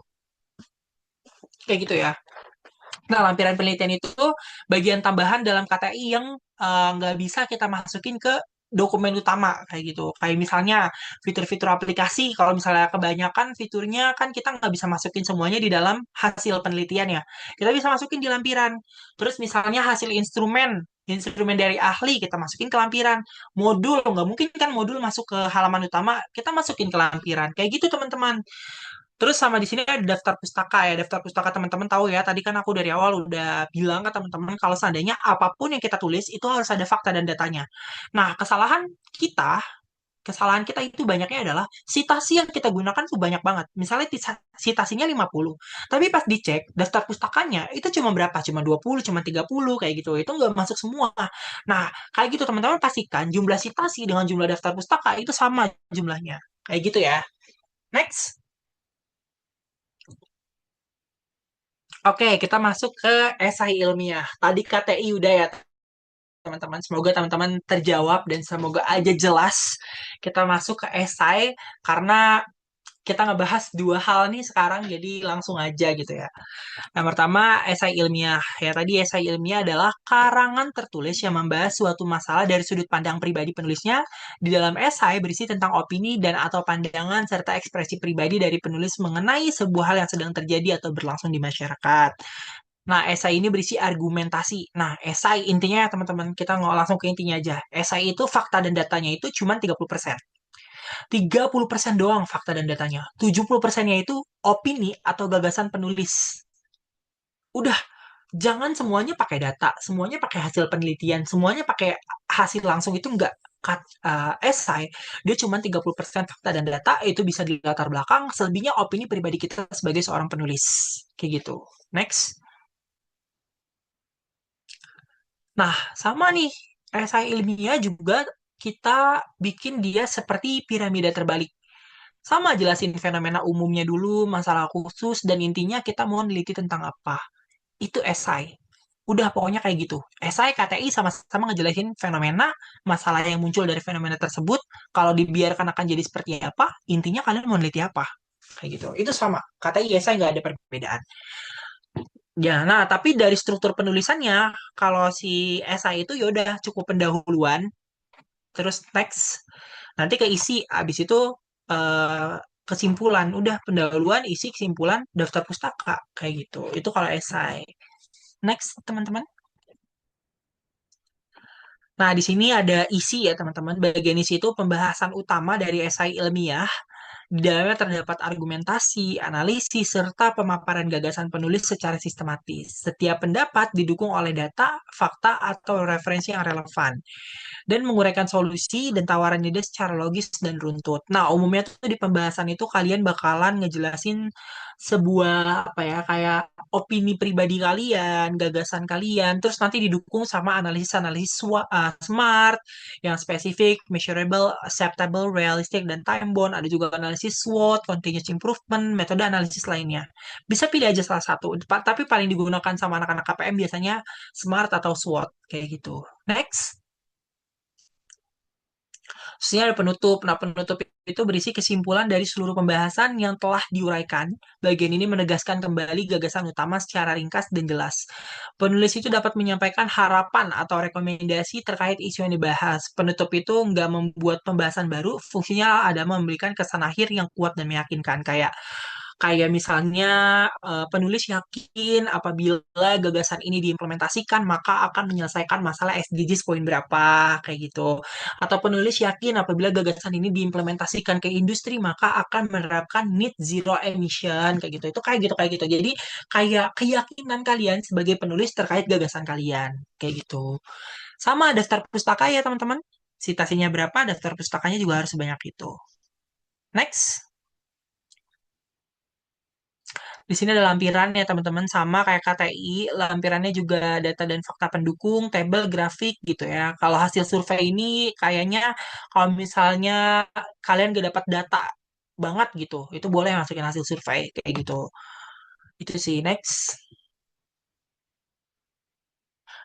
Kayak gitu ya. Nah, lampiran penelitian itu bagian tambahan dalam KTI yang nggak bisa kita masukin ke dokumen utama kayak gitu. Kayak misalnya fitur-fitur aplikasi, kalau misalnya kebanyakan fiturnya kan kita nggak bisa masukin semuanya di dalam hasil penelitian ya. Kita bisa masukin di lampiran. Terus misalnya hasil instrumen dari ahli kita masukin ke lampiran. Modul, nggak mungkin kan modul masuk ke halaman utama, kita masukin ke lampiran. Kayak gitu teman-teman. Terus sama di sini ada daftar pustaka ya. Daftar pustaka teman-teman tahu ya. Tadi kan aku dari awal udah bilang ke teman-teman kalau seandainya apapun yang kita tulis itu harus ada fakta dan datanya. Nah, kesalahan kita itu banyaknya adalah citasi yang kita gunakan tuh banyak banget. Misalnya citasinya 50, tapi pas dicek daftar pustakanya itu cuma berapa? Cuma 20, cuma 30 kayak gitu. Itu nggak masuk semua. Nah, kayak gitu teman-teman pastikan jumlah citasi dengan jumlah daftar pustaka itu sama jumlahnya. Kayak gitu ya. Next. Oke, kita masuk ke esai ilmiah. Tadi KTI udah ya, teman-teman. Semoga teman-teman terjawab dan semoga aja jelas. Kita masuk ke esai karena kita ngebahas dua hal nih sekarang, jadi langsung aja gitu ya. Yang pertama, esai ilmiah. Ya, tadi esai ilmiah adalah karangan tertulis yang membahas suatu masalah dari sudut pandang pribadi penulisnya. Di dalam esai berisi tentang opini dan atau pandangan serta ekspresi pribadi dari penulis mengenai sebuah hal yang sedang terjadi atau berlangsung di masyarakat. Nah, esai ini berisi argumentasi. Nah, esai intinya ya teman-teman, kita nggak langsung ke intinya aja. Esai itu fakta dan datanya itu cuma 30%. 30% doang fakta dan datanya. 70%-nya itu opini atau gagasan penulis. Udah, jangan semuanya pakai data, semuanya pakai hasil penelitian, semuanya pakai hasil langsung itu enggak. Esai, dia cuma 30% fakta dan data, itu bisa di latar belakang, selebihnya opini pribadi kita sebagai seorang penulis. Kayak gitu. Next. Nah, sama nih, esai ilmiah juga kita bikin dia seperti piramida terbalik. Sama jelasin fenomena umumnya dulu, masalah khusus, dan intinya kita mau neliti tentang apa. Itu esai. Udah pokoknya kayak gitu. Esai, KTI sama-sama ngejelasin fenomena, masalah yang muncul dari fenomena tersebut. Kalau dibiarkan akan jadi seperti apa, intinya kalian mau neliti apa. Kayak gitu. Itu sama. KTI, esai nggak ada perbedaan. Ya, nah tapi dari struktur penulisannya, kalau si esai itu yaudah cukup pendahuluan, terus teks, nanti ke isi, abis itu eh, kesimpulan, udah pendahuluan, isi, kesimpulan, daftar pustaka, kayak gitu. Itu kalau esai. Next, teman-teman. Nah, di sini ada isi ya, teman-teman. Bagian isi itu pembahasan utama dari esai ilmiah. Di dalamnya terdapat argumentasi, analisis, serta pemaparan gagasan penulis secara sistematis. Setiap pendapat didukung oleh data, fakta, atau referensi yang relevan dan menguraikan solusi dan tawaran ide secara logis dan runtut. Nah, umumnya tuh di pembahasan itu kalian bakalan ngejelasin sebuah apa ya kayak opini pribadi kalian, gagasan kalian, terus nanti didukung sama analisis-analisis SMART yang spesifik, measurable, acceptable, realistic, dan time bound. Ada juga analisis SWOT, continuous improvement, metode analisis lainnya. Bisa pilih aja salah satu, tapi paling digunakan sama anak-anak KPM biasanya SMART atau SWOT kayak gitu. Next. Terusnya ada penutup. Nah, penutup itu berisi kesimpulan dari seluruh pembahasan yang telah diuraikan. Bagian ini menegaskan kembali gagasan utama secara ringkas dan jelas. Penulis itu dapat menyampaikan harapan atau rekomendasi terkait isu yang dibahas. Penutup itu nggak membuat pembahasan baru, fungsinya ada memberikan kesan akhir yang kuat dan meyakinkan. Kayak kayak misalnya penulis yakin apabila gagasan ini diimplementasikan maka akan menyelesaikan masalah SDGs poin berapa kayak gitu. Atau penulis yakin apabila gagasan ini diimplementasikan ke industri maka akan menerapkan net zero emission kayak gitu. Itu kayak gitu. Jadi kayak keyakinan kalian sebagai penulis terkait gagasan kalian kayak gitu. Sama daftar pustaka ya teman-teman. Citasinya berapa, daftar pustakanya juga harus sebanyak itu. Next. Di sini ada lampiran ya teman-teman, sama kayak KTI, lampirannya juga data dan fakta pendukung, tabel, grafik gitu ya. Kalau hasil survei ini kayaknya kalau misalnya kalian gak dapat data banget gitu, itu boleh masukin hasil survei kayak gitu. Itu sih, next.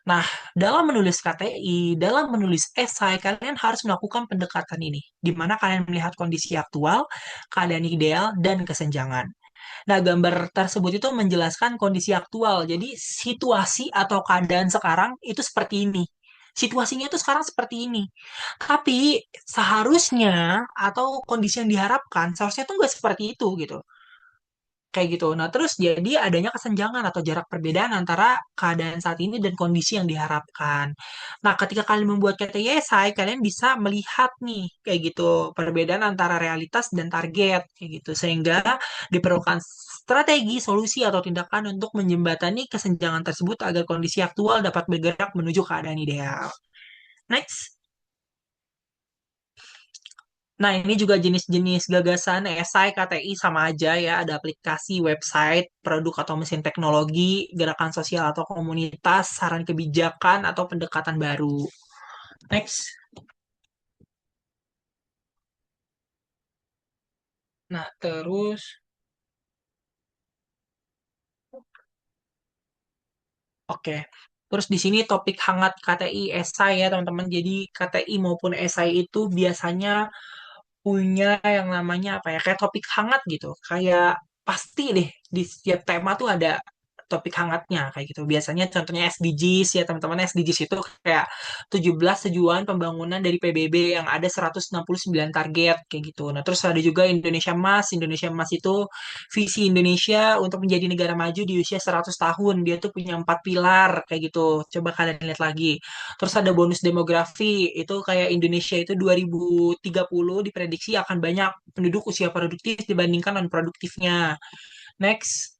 Nah, dalam menulis KTI, dalam menulis esai, kalian harus melakukan pendekatan ini, di mana kalian melihat kondisi aktual, keadaan ideal, dan kesenjangan. Nah, gambar tersebut itu menjelaskan kondisi aktual. Jadi, situasi atau keadaan sekarang itu seperti ini. Situasinya itu sekarang seperti ini. Tapi, seharusnya atau kondisi yang diharapkan, seharusnya itu nggak seperti itu gitu. Kayak gitu. Nah, terus jadi adanya kesenjangan atau jarak perbedaan antara keadaan saat ini dan kondisi yang diharapkan. Nah, ketika kalian membuat KTY, kalian bisa melihat nih, kayak gitu, perbedaan antara realitas dan target, kayak gitu. Sehingga diperlukan strategi, solusi, atau tindakan untuk menjembatani kesenjangan tersebut agar kondisi aktual dapat bergerak menuju keadaan ideal. Next. Nah, ini juga jenis-jenis gagasan esai KTI sama aja ya. Ada aplikasi, website, produk atau mesin teknologi, gerakan sosial atau komunitas, saran kebijakan, atau pendekatan baru. Next. Nah, terus, oke. Terus di sini topik hangat KTI esai ya teman-teman. Jadi KTI maupun esai itu biasanya punya yang namanya apa ya, kayak topik hangat gitu, kayak pasti deh di setiap tema tuh ada topik hangatnya kayak gitu. Biasanya contohnya SDGs ya teman-teman. SDGs itu kayak 17 tujuan pembangunan dari PBB yang ada 169 target kayak gitu. Nah, terus ada juga Indonesia Emas. Indonesia Emas itu visi Indonesia untuk menjadi negara maju di usia 100 tahun. Dia tuh punya 4 pilar kayak gitu. Coba kalian lihat lagi. Terus ada bonus demografi, itu kayak Indonesia itu 2030 diprediksi akan banyak penduduk usia produktif dibandingkan non-produktifnya. Next.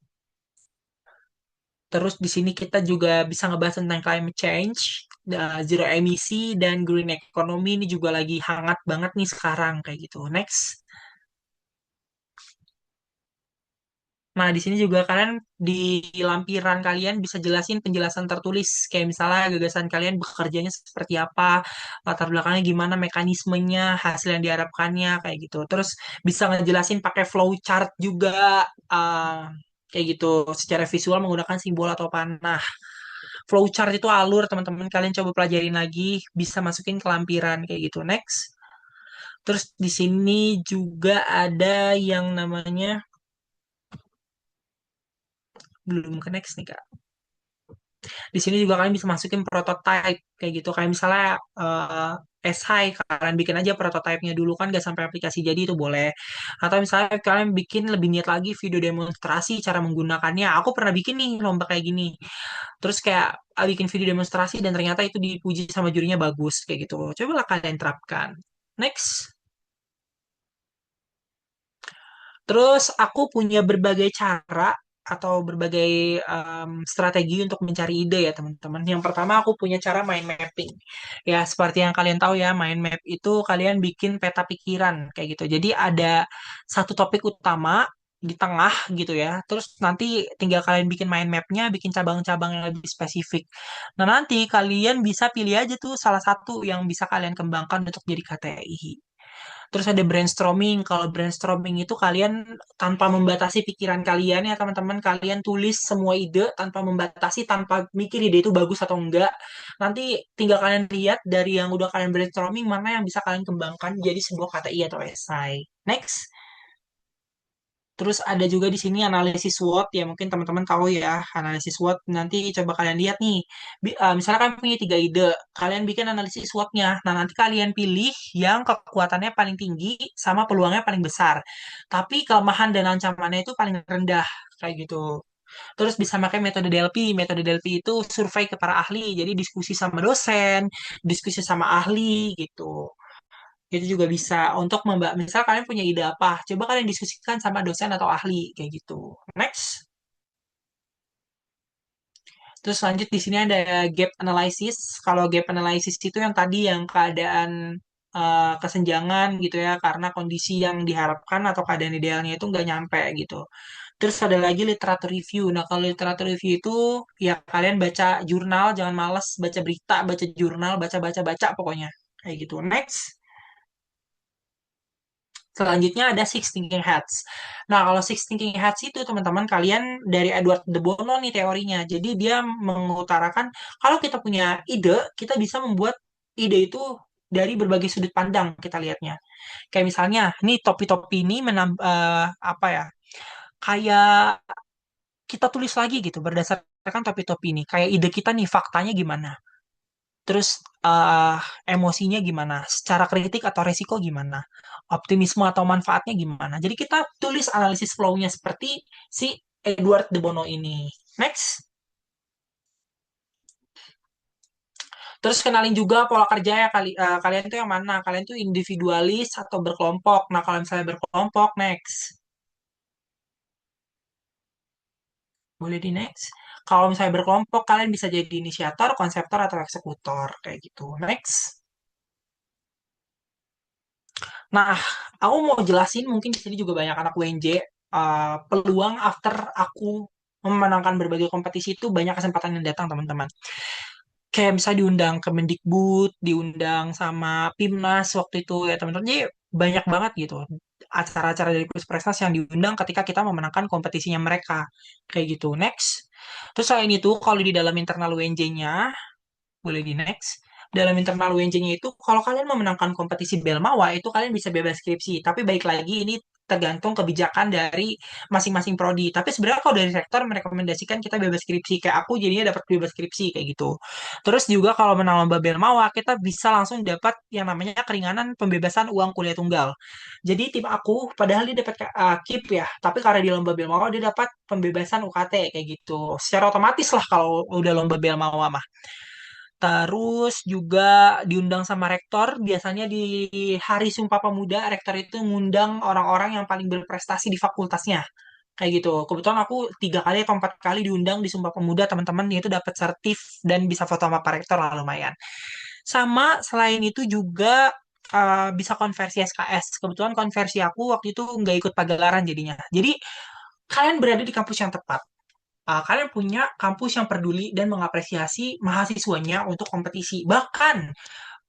Terus di sini kita juga bisa ngebahas tentang climate change, zero emisi, dan green economy ini juga lagi hangat banget nih sekarang kayak gitu. Next. Nah, di sini juga kalian di lampiran kalian bisa jelasin penjelasan tertulis. Kayak misalnya gagasan kalian bekerjanya seperti apa, latar belakangnya gimana, mekanismenya, hasil yang diharapkannya, kayak gitu. Terus bisa ngejelasin pakai flow chart juga, kayak gitu. Secara visual menggunakan simbol atau panah. Flow chart itu alur, teman-teman. Kalian coba pelajarin lagi, bisa masukin ke lampiran, kayak gitu. Next. Terus di sini juga ada yang namanya, belum ke next nih, Kak. Di sini juga kalian bisa masukin prototype kayak gitu. Kayak misalnya SHI, kalian bikin aja prototipenya dulu kan gak sampai aplikasi jadi itu boleh. Atau misalnya kalian bikin lebih niat lagi video demonstrasi cara menggunakannya. Aku pernah bikin nih lomba kayak gini. Terus kayak bikin video demonstrasi dan ternyata itu dipuji sama jurinya bagus kayak gitu. Cobalah kalian terapkan. Next. Terus aku punya berbagai cara atau berbagai strategi untuk mencari ide ya teman-teman. Yang pertama aku punya cara mind mapping. Ya seperti yang kalian tahu ya, mind map itu kalian bikin peta pikiran kayak gitu. Jadi ada satu topik utama di tengah gitu ya. Terus nanti tinggal kalian bikin mind mapnya, bikin cabang-cabang yang lebih spesifik. Nah nanti kalian bisa pilih aja tuh salah satu yang bisa kalian kembangkan untuk jadi KTI. Terus ada brainstorming. Kalau brainstorming itu kalian tanpa membatasi pikiran kalian ya teman-teman, kalian tulis semua ide tanpa membatasi, tanpa mikir ide itu bagus atau enggak. Nanti tinggal kalian lihat dari yang udah kalian brainstorming mana yang bisa kalian kembangkan jadi sebuah KTI atau esai. Next. Terus ada juga di sini analisis SWOT ya, mungkin teman-teman tahu ya analisis SWOT. Nanti coba kalian lihat nih, misalnya kalian punya 3 ide, kalian bikin analisis SWOT-nya. Nah nanti kalian pilih yang kekuatannya paling tinggi sama peluangnya paling besar, tapi kelemahan dan ancamannya itu paling rendah kayak gitu. Terus bisa pakai metode DLP. Metode DLP itu survei ke para ahli, jadi diskusi sama dosen, diskusi sama ahli gitu. Itu juga bisa untuk misal kalian punya ide apa, coba kalian diskusikan sama dosen atau ahli kayak gitu. Next. Terus lanjut di sini ada gap analysis. Kalau gap analysis itu yang tadi yang keadaan kesenjangan gitu ya, karena kondisi yang diharapkan atau keadaan idealnya itu nggak nyampe gitu. Terus ada lagi literatur review. Nah, kalau literatur review itu ya kalian baca jurnal, jangan males baca berita, baca jurnal, baca pokoknya. Kayak gitu. Next. Selanjutnya ada Six Thinking Hats. Nah, kalau Six Thinking Hats itu teman-teman kalian dari Edward de Bono nih teorinya. Jadi dia mengutarakan kalau kita punya ide, kita bisa membuat ide itu dari berbagai sudut pandang kita lihatnya. Kayak misalnya, nih topi-topi ini apa ya? Kayak kita tulis lagi gitu berdasarkan topi-topi ini. Kayak ide kita nih faktanya gimana? Terus eh, emosinya gimana? Secara kritik atau resiko gimana? Optimisme atau manfaatnya gimana? Jadi kita tulis analisis flow-nya seperti si Edward de Bono ini. Next. Terus kenalin juga pola kerja ya kalian tuh yang mana? Kalian tuh individualis atau berkelompok? Nah, kalau misalnya berkelompok, next. Boleh di next. Kalau misalnya berkelompok, kalian bisa jadi inisiator, konseptor, atau eksekutor. Kayak gitu. Next. Nah, aku mau jelasin mungkin di sini juga banyak anak UNJ. Peluang after aku memenangkan berbagai kompetisi itu banyak kesempatan yang datang, teman-teman. Kayak misalnya diundang ke Mendikbud, diundang sama PIMNAS waktu itu ya, teman-teman. Jadi banyak banget gitu acara-acara dari Puspresnas yang diundang ketika kita memenangkan kompetisinya mereka. Kayak gitu. Next. Terus selain itu, kalau di dalam internal UNJ-nya, boleh di next. Dalam internal UNJ-nya itu, kalau kalian memenangkan kompetisi Belmawa, itu kalian bisa bebas skripsi. Tapi baik lagi, ini tergantung kebijakan dari masing-masing prodi. Tapi sebenarnya kalau dari rektor merekomendasikan kita bebas skripsi. Kayak aku jadinya dapat bebas skripsi kayak gitu. Terus juga kalau menang lomba Belmawa, kita bisa langsung dapat yang namanya keringanan pembebasan uang kuliah tunggal. Jadi tim aku, padahal dia dapat KIP ya, tapi karena di lomba Belmawa dia dapat pembebasan UKT kayak gitu. Secara otomatis lah kalau udah lomba Belmawa mah. Terus juga diundang sama rektor, biasanya di Hari Sumpah Pemuda, rektor itu ngundang orang-orang yang paling berprestasi di fakultasnya. Kayak gitu. Kebetulan aku 3 kali atau 4 kali diundang di Sumpah Pemuda, teman-teman itu dapat sertif dan bisa foto sama Pak Rektor lah lumayan. Sama selain itu juga bisa konversi SKS. Kebetulan konversi aku waktu itu nggak ikut pagelaran jadinya. Jadi kalian berada di kampus yang tepat. Kalian punya kampus yang peduli dan mengapresiasi mahasiswanya untuk kompetisi. Bahkan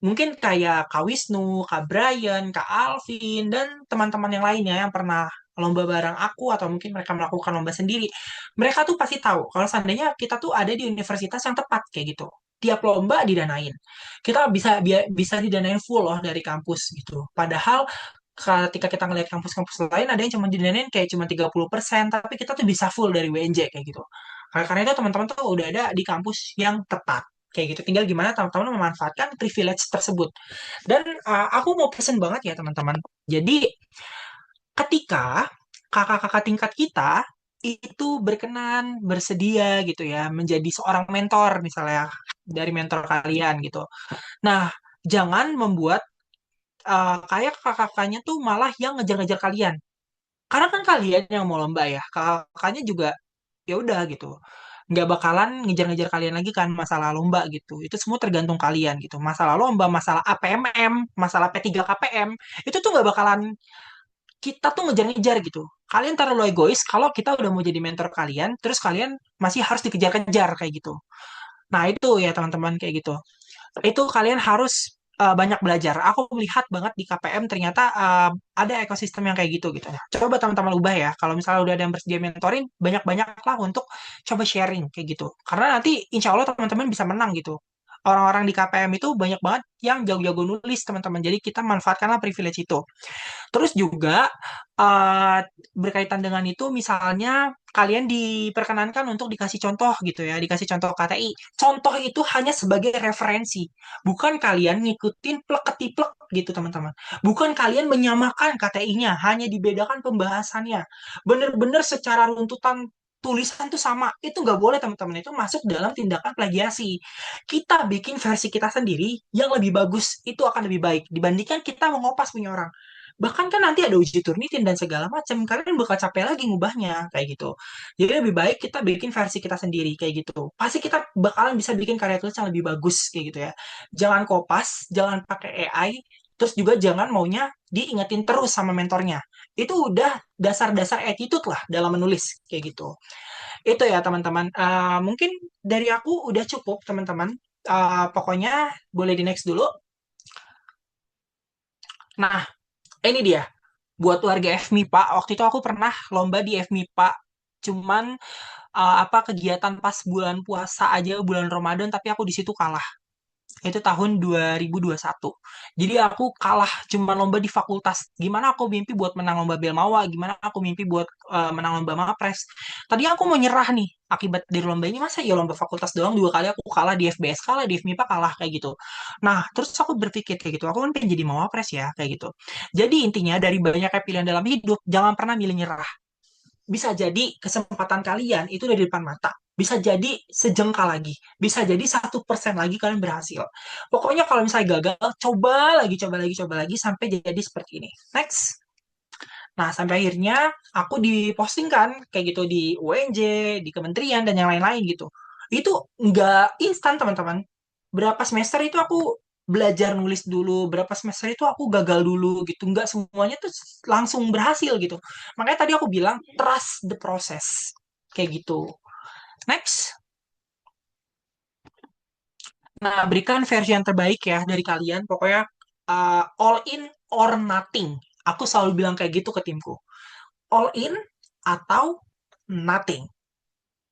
mungkin kayak Kak Wisnu, Kak Brian, Kak Alvin, dan teman-teman yang lainnya yang pernah lomba bareng aku atau mungkin mereka melakukan lomba sendiri. Mereka tuh pasti tahu kalau seandainya kita tuh ada di universitas yang tepat kayak gitu. Tiap lomba didanain. Kita bisa didanain full loh dari kampus gitu. Padahal ketika kita ngeliat kampus-kampus lain ada yang cuma didanain kayak cuma 30%, tapi kita tuh bisa full dari WNJ kayak gitu. Karena itu teman-teman tuh udah ada di kampus yang tepat kayak gitu. Tinggal gimana teman-teman memanfaatkan privilege tersebut. Dan aku mau pesen banget ya teman-teman. Jadi ketika kakak-kakak tingkat kita itu berkenan, bersedia gitu ya menjadi seorang mentor misalnya dari mentor kalian gitu. Nah, jangan membuat kayak kakak-kakaknya tuh malah yang ngejar-ngejar kalian. Karena kan kalian yang mau lomba ya, kakaknya juga ya udah gitu. Nggak bakalan ngejar-ngejar kalian lagi kan masalah lomba gitu. Itu semua tergantung kalian gitu. Masalah lomba, masalah APMM, masalah P3KPM, itu tuh nggak bakalan kita tuh ngejar-ngejar gitu. Kalian terlalu egois kalau kita udah mau jadi mentor kalian, terus kalian masih harus dikejar-kejar kayak gitu. Nah, itu ya teman-teman kayak gitu. Itu kalian harus banyak belajar. Aku melihat banget di KPM ternyata ada ekosistem yang kayak gitu gitu. Nah, coba teman-teman ubah ya. Kalau misalnya udah ada yang bersedia mentorin, banyak-banyak lah untuk coba sharing kayak gitu. Karena nanti insya Allah teman-teman bisa menang gitu. Orang-orang di KPM itu banyak banget yang jago-jago nulis teman-teman. Jadi kita manfaatkanlah privilege itu. Terus juga uh, berkaitan dengan itu, misalnya kalian diperkenankan untuk dikasih contoh gitu ya, dikasih contoh KTI. Contoh itu hanya sebagai referensi, bukan kalian ngikutin plek-ketiplek gitu teman-teman. Bukan kalian menyamakan KTI-nya, hanya dibedakan pembahasannya. Bener-bener secara runtutan tulisan tuh sama, itu nggak boleh teman-teman, itu masuk dalam tindakan plagiasi. Kita bikin versi kita sendiri yang lebih bagus, itu akan lebih baik dibandingkan kita mengopas punya orang. Bahkan kan nanti ada uji Turnitin dan segala macam, kalian bakal capek lagi ngubahnya kayak gitu. Jadi lebih baik kita bikin versi kita sendiri kayak gitu. Pasti kita bakalan bisa bikin karya tulis yang lebih bagus kayak gitu ya. Jangan kopas, jangan pakai AI, terus juga jangan maunya diingetin terus sama mentornya. Itu udah dasar-dasar attitude lah dalam menulis kayak gitu. Itu ya teman-teman. Mungkin dari aku udah cukup teman-teman. Pokoknya boleh di next dulu. Nah, ini dia. Buat warga FMIPA, waktu itu aku pernah lomba di FMIPA. Cuman apa kegiatan pas bulan puasa aja, bulan Ramadan, tapi aku di situ kalah. Itu tahun 2021. Jadi aku kalah cuma lomba di fakultas. Gimana aku mimpi buat menang lomba Belmawa, gimana aku mimpi buat menang lomba Mapres. Tadi aku mau nyerah nih akibat dari lomba ini, masa ya lomba fakultas doang 2 kali aku kalah, di FBS kalah, di FMIPA kalah kayak gitu. Nah, terus aku berpikir kayak gitu, aku kan pengen jadi Mawapres ya kayak gitu. Jadi intinya dari banyaknya pilihan dalam hidup, jangan pernah milih nyerah. Bisa jadi kesempatan kalian itu udah di depan mata. Bisa jadi sejengkal lagi. Bisa jadi 1% lagi kalian berhasil. Pokoknya kalau misalnya gagal, coba lagi, coba lagi, coba lagi sampai jadi seperti ini. Next. Nah, sampai akhirnya aku dipostingkan kayak gitu di UNJ, di kementerian, dan yang lain-lain gitu. Itu nggak instan, teman-teman. Berapa semester itu aku belajar nulis dulu, berapa semester itu aku gagal dulu gitu. Nggak semuanya tuh langsung berhasil gitu. Makanya tadi aku bilang, trust the process. Kayak gitu. Next. Nah, berikan versi yang terbaik ya dari kalian. Pokoknya all in or nothing. Aku selalu bilang kayak gitu ke timku. All in atau nothing.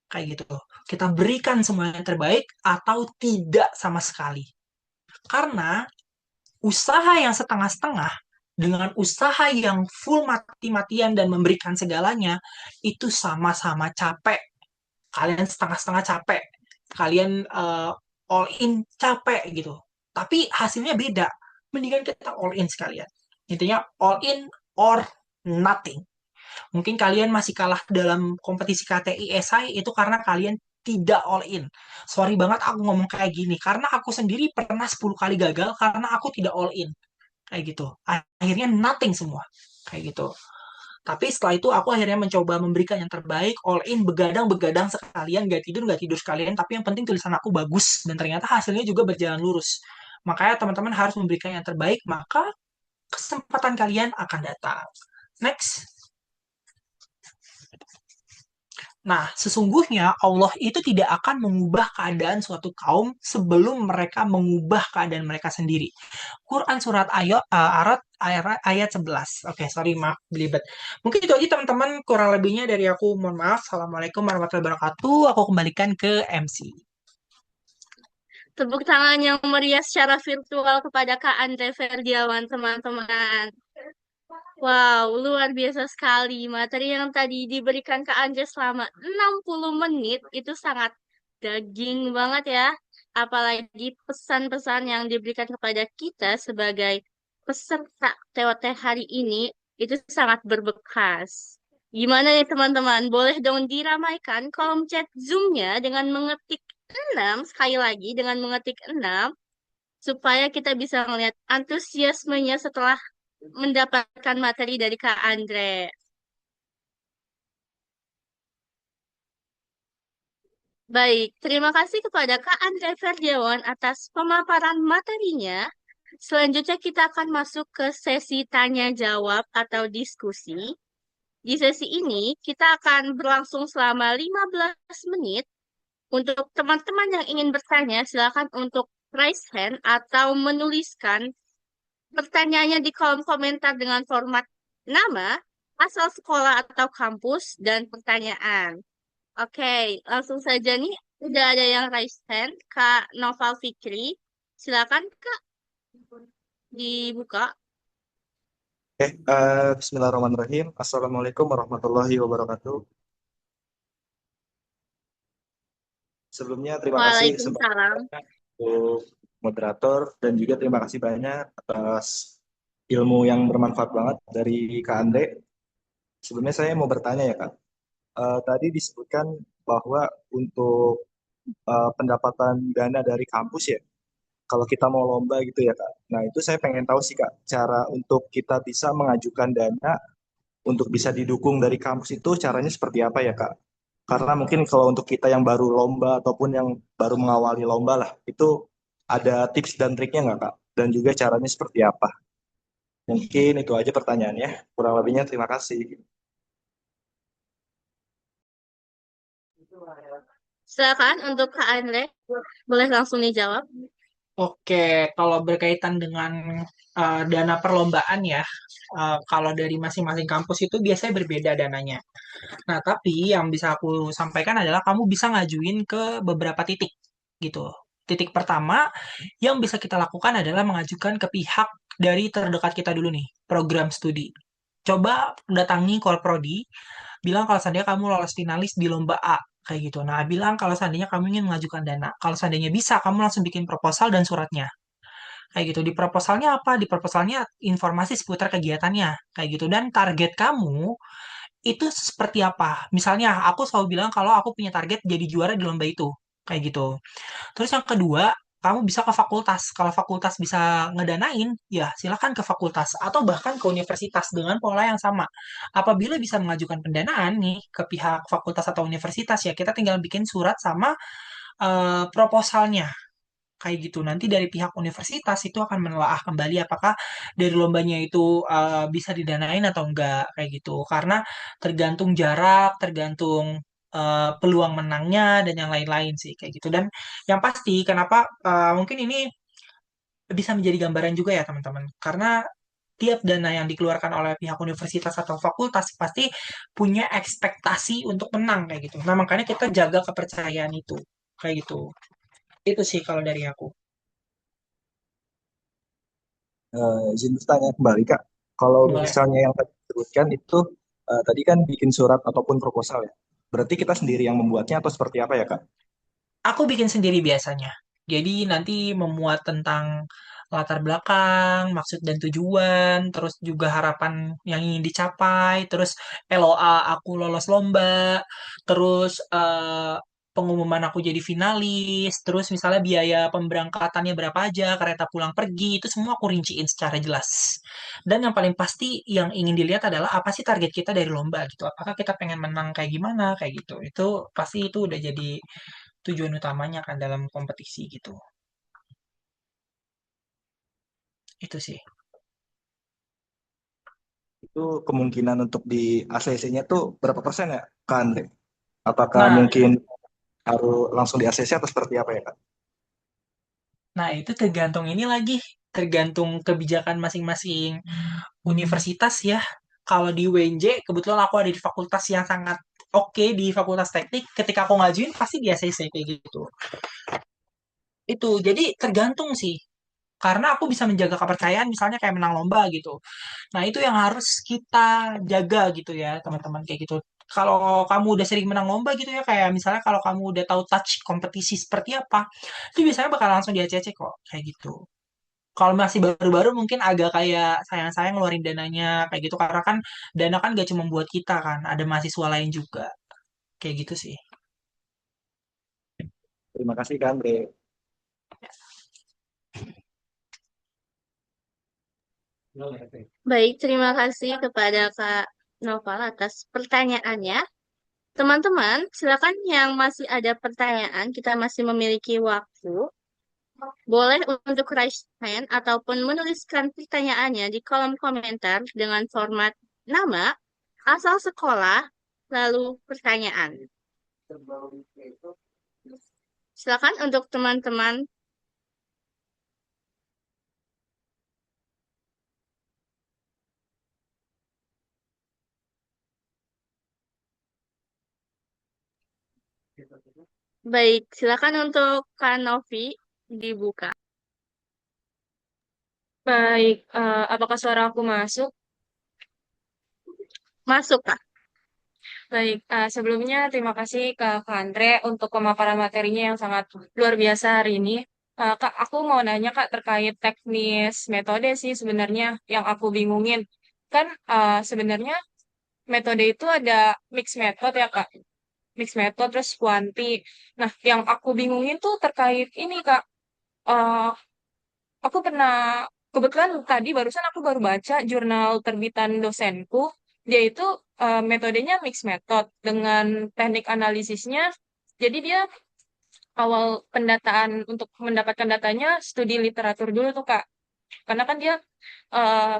Kayak gitu. Kita berikan semua yang terbaik atau tidak sama sekali. Karena usaha yang setengah-setengah dengan usaha yang full mati-matian dan memberikan segalanya, itu sama-sama capek. Kalian setengah-setengah capek. Kalian all in capek gitu. Tapi hasilnya beda. Mendingan kita all in sekalian. Intinya all in or nothing. Mungkin kalian masih kalah dalam kompetisi KTI SI itu karena kalian tidak all in. Sorry banget aku ngomong kayak gini. Karena aku sendiri pernah 10 kali gagal karena aku tidak all in. Kayak gitu. Akhirnya nothing semua. Kayak gitu. Tapi setelah itu aku akhirnya mencoba memberikan yang terbaik, all in, begadang-begadang sekalian, gak tidur sekalian, tapi yang penting tulisan aku bagus, dan ternyata hasilnya juga berjalan lurus. Makanya teman-teman harus memberikan yang terbaik, maka kesempatan kalian akan datang. Next. Nah, sesungguhnya Allah itu tidak akan mengubah keadaan suatu kaum sebelum mereka mengubah keadaan mereka sendiri. Quran surat ayat 11. Oke, sorry, maaf, belibet. Mungkin itu aja teman-teman, kurang lebihnya dari aku. Mohon maaf. Assalamualaikum warahmatullahi wabarakatuh. Aku kembalikan ke MC. Tepuk tangan yang meriah secara virtual kepada Kak Andre Ferdiawan, teman-teman. Wow, luar biasa sekali. Materi yang tadi diberikan Kak Andre selama 60 menit itu sangat daging banget ya. Apalagi pesan-pesan yang diberikan kepada kita sebagai peserta TOT hari ini itu sangat berbekas. Gimana nih teman-teman? Boleh dong diramaikan kolom chat Zoom-nya dengan mengetik 6, sekali lagi dengan mengetik 6, supaya kita bisa melihat antusiasmenya setelah mendapatkan materi dari Kak Andre. Baik, terima kasih kepada Kak Andre Ferdiawan atas pemaparan materinya. Selanjutnya kita akan masuk ke sesi tanya jawab atau diskusi. Di sesi ini kita akan berlangsung selama 15 menit. Untuk teman-teman yang ingin bertanya, silakan untuk raise hand atau menuliskan pertanyaannya di kolom komentar dengan format nama, asal sekolah atau kampus, dan pertanyaan. Oke, langsung saja nih. Udah ada yang raise hand, Kak Noval Fikri. Silakan, Kak, dibuka. Oke, Bismillahirrahmanirrahim. Assalamualaikum warahmatullahi wabarakatuh. Sebelumnya terima kasih Waalaikumsalam. untuk moderator dan juga terima kasih banyak atas ilmu yang bermanfaat banget dari Kak Andre. Sebelumnya saya mau bertanya ya Kak. Tadi disebutkan bahwa untuk pendapatan dana dari kampus ya, kalau kita mau lomba gitu ya Kak. Nah itu saya pengen tahu sih Kak, cara untuk kita bisa mengajukan dana untuk bisa didukung dari kampus itu caranya seperti apa ya Kak? Karena mungkin kalau untuk kita yang baru lomba ataupun yang baru mengawali lomba lah, itu ada tips dan triknya nggak Kak? Dan juga caranya seperti apa? Mungkin itu aja pertanyaannya. Kurang lebihnya terima kasih. Silakan untuk Kak Andre, boleh langsung dijawab. Oke, kalau berkaitan dengan dana perlombaan ya, kalau dari masing-masing kampus itu biasanya berbeda dananya. Nah, tapi yang bisa aku sampaikan adalah kamu bisa ngajuin ke beberapa titik gitu. Titik pertama yang bisa kita lakukan adalah mengajukan ke pihak dari terdekat kita dulu nih, program studi. Coba datangi Kolprodi, bilang kalau seandainya kamu lolos finalis di lomba A, kayak gitu. Nah, bilang kalau seandainya kamu ingin mengajukan dana. Kalau seandainya bisa, kamu langsung bikin proposal dan suratnya. Kayak gitu. Di proposalnya apa? Di proposalnya informasi seputar kegiatannya. Kayak gitu. Dan target kamu itu seperti apa? Misalnya, aku selalu bilang kalau aku punya target jadi juara di lomba itu. Kayak gitu. Terus yang kedua, kamu bisa ke fakultas. Kalau fakultas bisa ngedanain, ya silakan ke fakultas atau bahkan ke universitas dengan pola yang sama. Apabila bisa mengajukan pendanaan nih ke pihak fakultas atau universitas, ya kita tinggal bikin surat sama proposalnya. Kayak gitu. Nanti dari pihak universitas itu akan menelaah kembali apakah dari lombanya itu bisa didanain atau enggak kayak gitu. Karena tergantung jarak, tergantung peluang menangnya dan yang lain-lain sih kayak gitu. Dan yang pasti kenapa mungkin ini bisa menjadi gambaran juga ya teman-teman. Karena tiap dana yang dikeluarkan oleh pihak universitas atau fakultas pasti punya ekspektasi untuk menang kayak gitu. Nah, makanya kita jaga kepercayaan itu kayak gitu. Itu sih kalau dari aku. Izin bertanya kembali Kak. Kalau Boleh. misalnya yang tadi disebutkan itu tadi kan bikin surat ataupun proposal ya. Berarti kita sendiri yang membuatnya atau seperti apa ya Kak? Aku bikin sendiri biasanya. Jadi nanti memuat tentang latar belakang, maksud dan tujuan, terus juga harapan yang ingin dicapai, terus LOA aku lolos lomba, terus pengumuman aku jadi finalis, terus misalnya biaya pemberangkatannya berapa aja, kereta pulang pergi, itu semua aku rinciin secara jelas. Dan yang paling pasti yang ingin dilihat adalah apa sih target kita dari lomba gitu. Apakah kita pengen menang kayak gimana kayak gitu. Itu pasti itu udah jadi tujuan utamanya kan dalam kompetisi gitu. Itu sih. Itu kemungkinan untuk di ACC-nya tuh berapa persen ya Kak Andre? Apakah Nah, mungkin harus langsung di ACC atau seperti apa ya Kak? nah itu tergantung ini lagi, tergantung kebijakan masing-masing universitas ya. Kalau di UNJ, kebetulan aku ada di fakultas yang sangat oke di fakultas teknik. Ketika aku ngajuin pasti di ACC kayak gitu. Itu jadi tergantung sih. Karena aku bisa menjaga kepercayaan misalnya kayak menang lomba gitu. Nah, itu yang harus kita jaga gitu ya, teman-teman kayak gitu. Kalau kamu udah sering menang lomba gitu ya, kayak misalnya kalau kamu udah tahu touch kompetisi seperti apa, itu biasanya bakal langsung di ACC kok, kayak gitu. Kalau masih baru-baru mungkin agak kayak sayang-sayang ngeluarin dananya kayak gitu karena kan dana kan gak cuma buat kita kan, ada mahasiswa lain juga. Kayak gitu sih. Terima kasih Kak Andre. Baik, terima kasih kepada Kak Noval atas pertanyaannya. Teman-teman, silakan yang masih ada pertanyaan, kita masih memiliki waktu. Boleh untuk raise hand ataupun menuliskan pertanyaannya di kolom komentar dengan format nama, asal sekolah, lalu pertanyaan. Silakan untuk teman-teman Baik, silakan untuk Kak Novi dibuka. Baik, apakah suara aku masuk? Masuk, Kak. Baik, sebelumnya terima kasih ke Kak Andre untuk pemaparan materinya yang sangat luar biasa hari ini. Kak, aku mau nanya Kak terkait teknis metode sih sebenarnya yang aku bingungin. Kan sebenarnya metode itu ada mix method ya Kak, mix method terus kuanti. Nah, yang aku bingungin tuh terkait ini Kak. Eh, aku pernah, kebetulan tadi barusan aku baru baca jurnal terbitan dosenku. Dia itu metodenya mixed method dengan teknik analisisnya. Jadi dia awal pendataan untuk mendapatkan datanya studi literatur dulu tuh Kak. Karena kan dia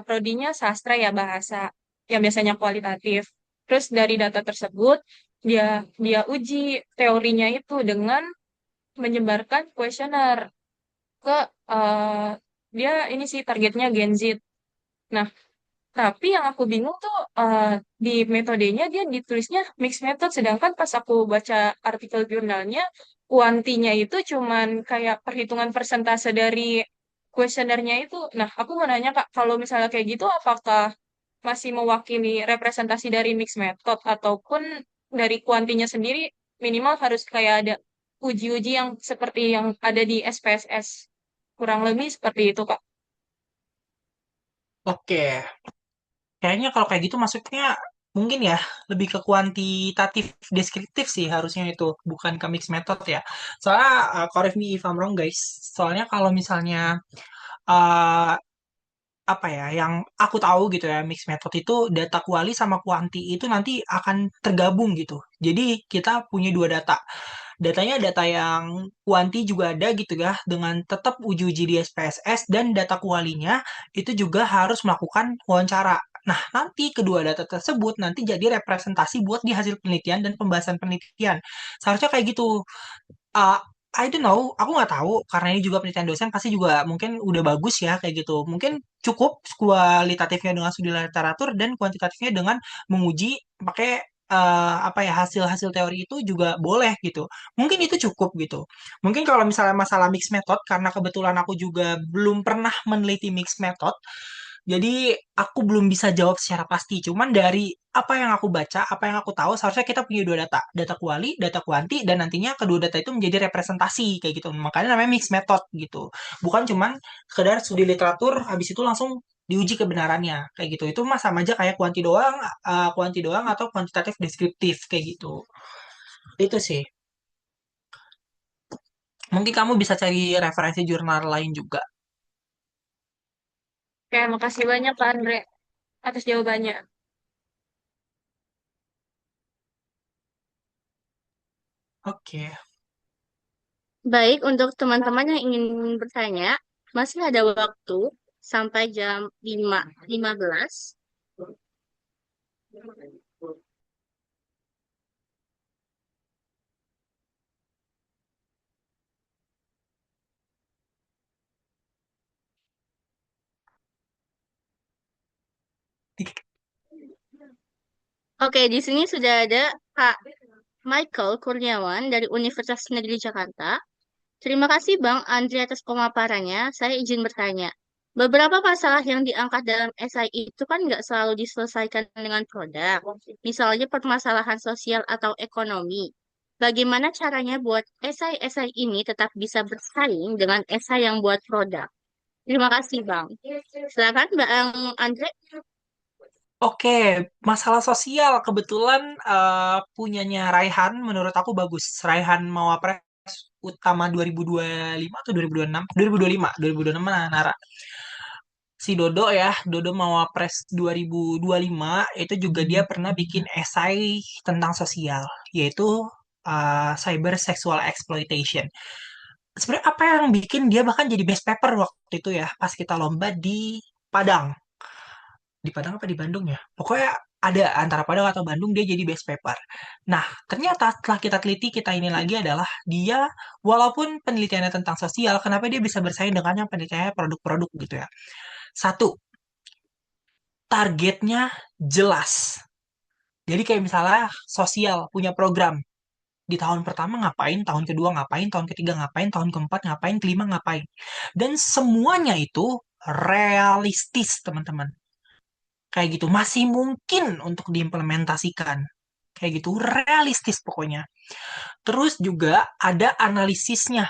prodinya sastra ya bahasa yang biasanya kualitatif. Terus dari data tersebut dia dia uji teorinya itu dengan menyebarkan kuesioner ke eh, dia ini sih targetnya Gen Z. Nah, tapi yang aku bingung tuh di metodenya dia ditulisnya mixed method, sedangkan pas aku baca artikel jurnalnya, kuantinya itu cuman kayak perhitungan persentase dari kuesionernya itu. Nah, aku mau nanya Kak, kalau misalnya kayak gitu, apakah masih mewakili representasi dari mixed method ataupun dari kuantinya sendiri minimal harus kayak ada uji-uji yang seperti yang ada di SPSS. Kurang lebih seperti itu, Kak. Oke, kayaknya kalau kayak gitu masuknya mungkin ya lebih ke kuantitatif deskriptif sih harusnya itu, bukan ke mix method ya. Soalnya, correct me if I'm wrong guys, soalnya kalau misalnya uh, apa ya yang aku tahu gitu ya mix method itu data kuali sama kuanti itu nanti akan tergabung gitu. Jadi kita punya dua data. Datanya data yang kuanti juga ada gitu ya dengan tetap uji-uji di SPSS dan data kualinya itu juga harus melakukan wawancara. Nah, nanti kedua data tersebut nanti jadi representasi buat di hasil penelitian dan pembahasan penelitian. Seharusnya kayak gitu. Uh, I don't know, aku nggak tahu karena ini juga penelitian dosen pasti juga mungkin udah bagus ya kayak gitu. Mungkin cukup kualitatifnya dengan studi literatur dan kuantitatifnya dengan menguji pakai apa ya hasil-hasil teori itu juga boleh gitu. Mungkin itu cukup gitu. Mungkin kalau misalnya masalah mixed method karena kebetulan aku juga belum pernah meneliti mixed method, jadi aku belum bisa jawab secara pasti. Cuman dari apa yang aku baca, apa yang aku tahu, seharusnya kita punya dua data, data kuali, data kuanti, dan nantinya kedua data itu menjadi representasi kayak gitu. Makanya namanya mixed method gitu. Bukan cuman sekedar studi literatur, habis itu langsung diuji kebenarannya kayak gitu. Itu mah sama aja kayak kuanti doang atau kuantitatif deskriptif kayak gitu. Itu sih. Mungkin kamu bisa cari referensi jurnal lain juga. Oke, makasih banyak Kak Andre atas jawabannya. Oke. Baik, untuk teman-teman yang ingin bertanya, masih ada waktu sampai jam 5.15. Oke, di sini sudah ada Kak Michael Kurniawan dari Universitas Negeri Jakarta. Terima kasih Bang Andri atas pemaparannya. Saya izin bertanya. Beberapa masalah yang diangkat dalam esai itu kan nggak selalu diselesaikan dengan produk. Misalnya permasalahan sosial atau ekonomi. Bagaimana caranya buat esai-esai ini tetap bisa bersaing dengan esai yang buat produk? Terima kasih Bang. Silakan Bang Andre. Oke, masalah sosial kebetulan punyanya Raihan menurut aku bagus. Raihan Mawapres utama 2025 atau 2026? 2025, 2026 mana Nara? Si Dodo ya, Dodo Mawapres 2025 itu juga dia pernah bikin esai tentang sosial, yaitu cyber sexual exploitation. Sebenarnya apa yang bikin dia bahkan jadi best paper waktu itu ya, pas kita lomba di Padang di Padang apa di Bandung ya? Pokoknya ada antara Padang atau Bandung dia jadi best paper. Nah, ternyata setelah kita teliti kita ini lagi adalah dia walaupun penelitiannya tentang sosial, kenapa dia bisa bersaing dengan yang penelitiannya produk-produk gitu ya? Satu, targetnya jelas. Jadi kayak misalnya sosial punya program Di tahun pertama ngapain, tahun kedua ngapain, tahun ketiga ngapain, tahun keempat ngapain, kelima ngapain. Dan semuanya itu realistis, teman-teman. Kayak gitu, masih mungkin untuk diimplementasikan. Kayak gitu, realistis pokoknya. Terus juga ada analisisnya.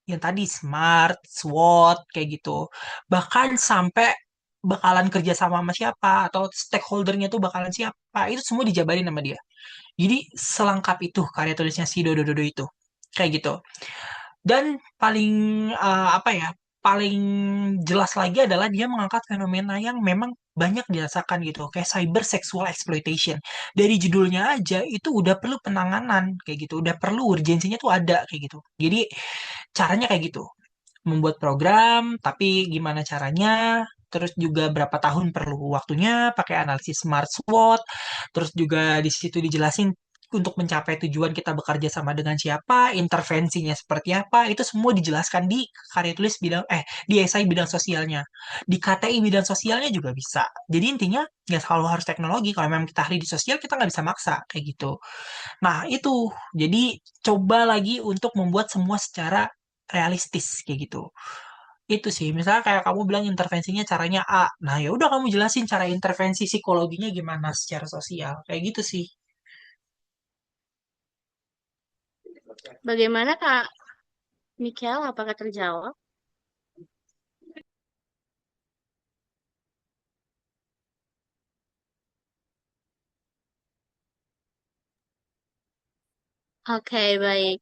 Yang tadi SMART, SWOT, kayak gitu. Bahkan sampai bakalan kerja sama siapa, atau stakeholdernya tuh bakalan siapa. Itu semua dijabarin sama dia. Jadi selengkap itu karya tulisnya si Dodo itu. Kayak gitu. Dan paling apa ya? Paling jelas lagi adalah dia mengangkat fenomena yang memang banyak dirasakan gitu, kayak cyber sexual exploitation. Dari judulnya aja itu udah perlu penanganan kayak gitu, udah perlu urgensinya tuh ada kayak gitu. Jadi caranya kayak gitu, membuat program, tapi gimana caranya, terus juga berapa tahun perlu waktunya, pakai analisis smart SWOT, terus juga di situ dijelasin untuk mencapai tujuan kita bekerja sama dengan siapa, intervensinya seperti apa, itu semua dijelaskan di karya tulis bidang, di esai bidang sosialnya. Di KTI bidang sosialnya juga bisa. Jadi intinya, nggak selalu harus teknologi, kalau memang kita ahli di sosial, kita nggak bisa maksa, kayak gitu. Nah, itu. Jadi, coba lagi untuk membuat semua secara realistis kayak gitu. Itu sih, misalnya kayak kamu bilang intervensinya caranya A. Nah, ya udah kamu jelasin cara intervensi psikologinya gimana secara sosial. Kayak gitu sih. Bagaimana Kak Michael? Apakah terjawab? Oke, baik.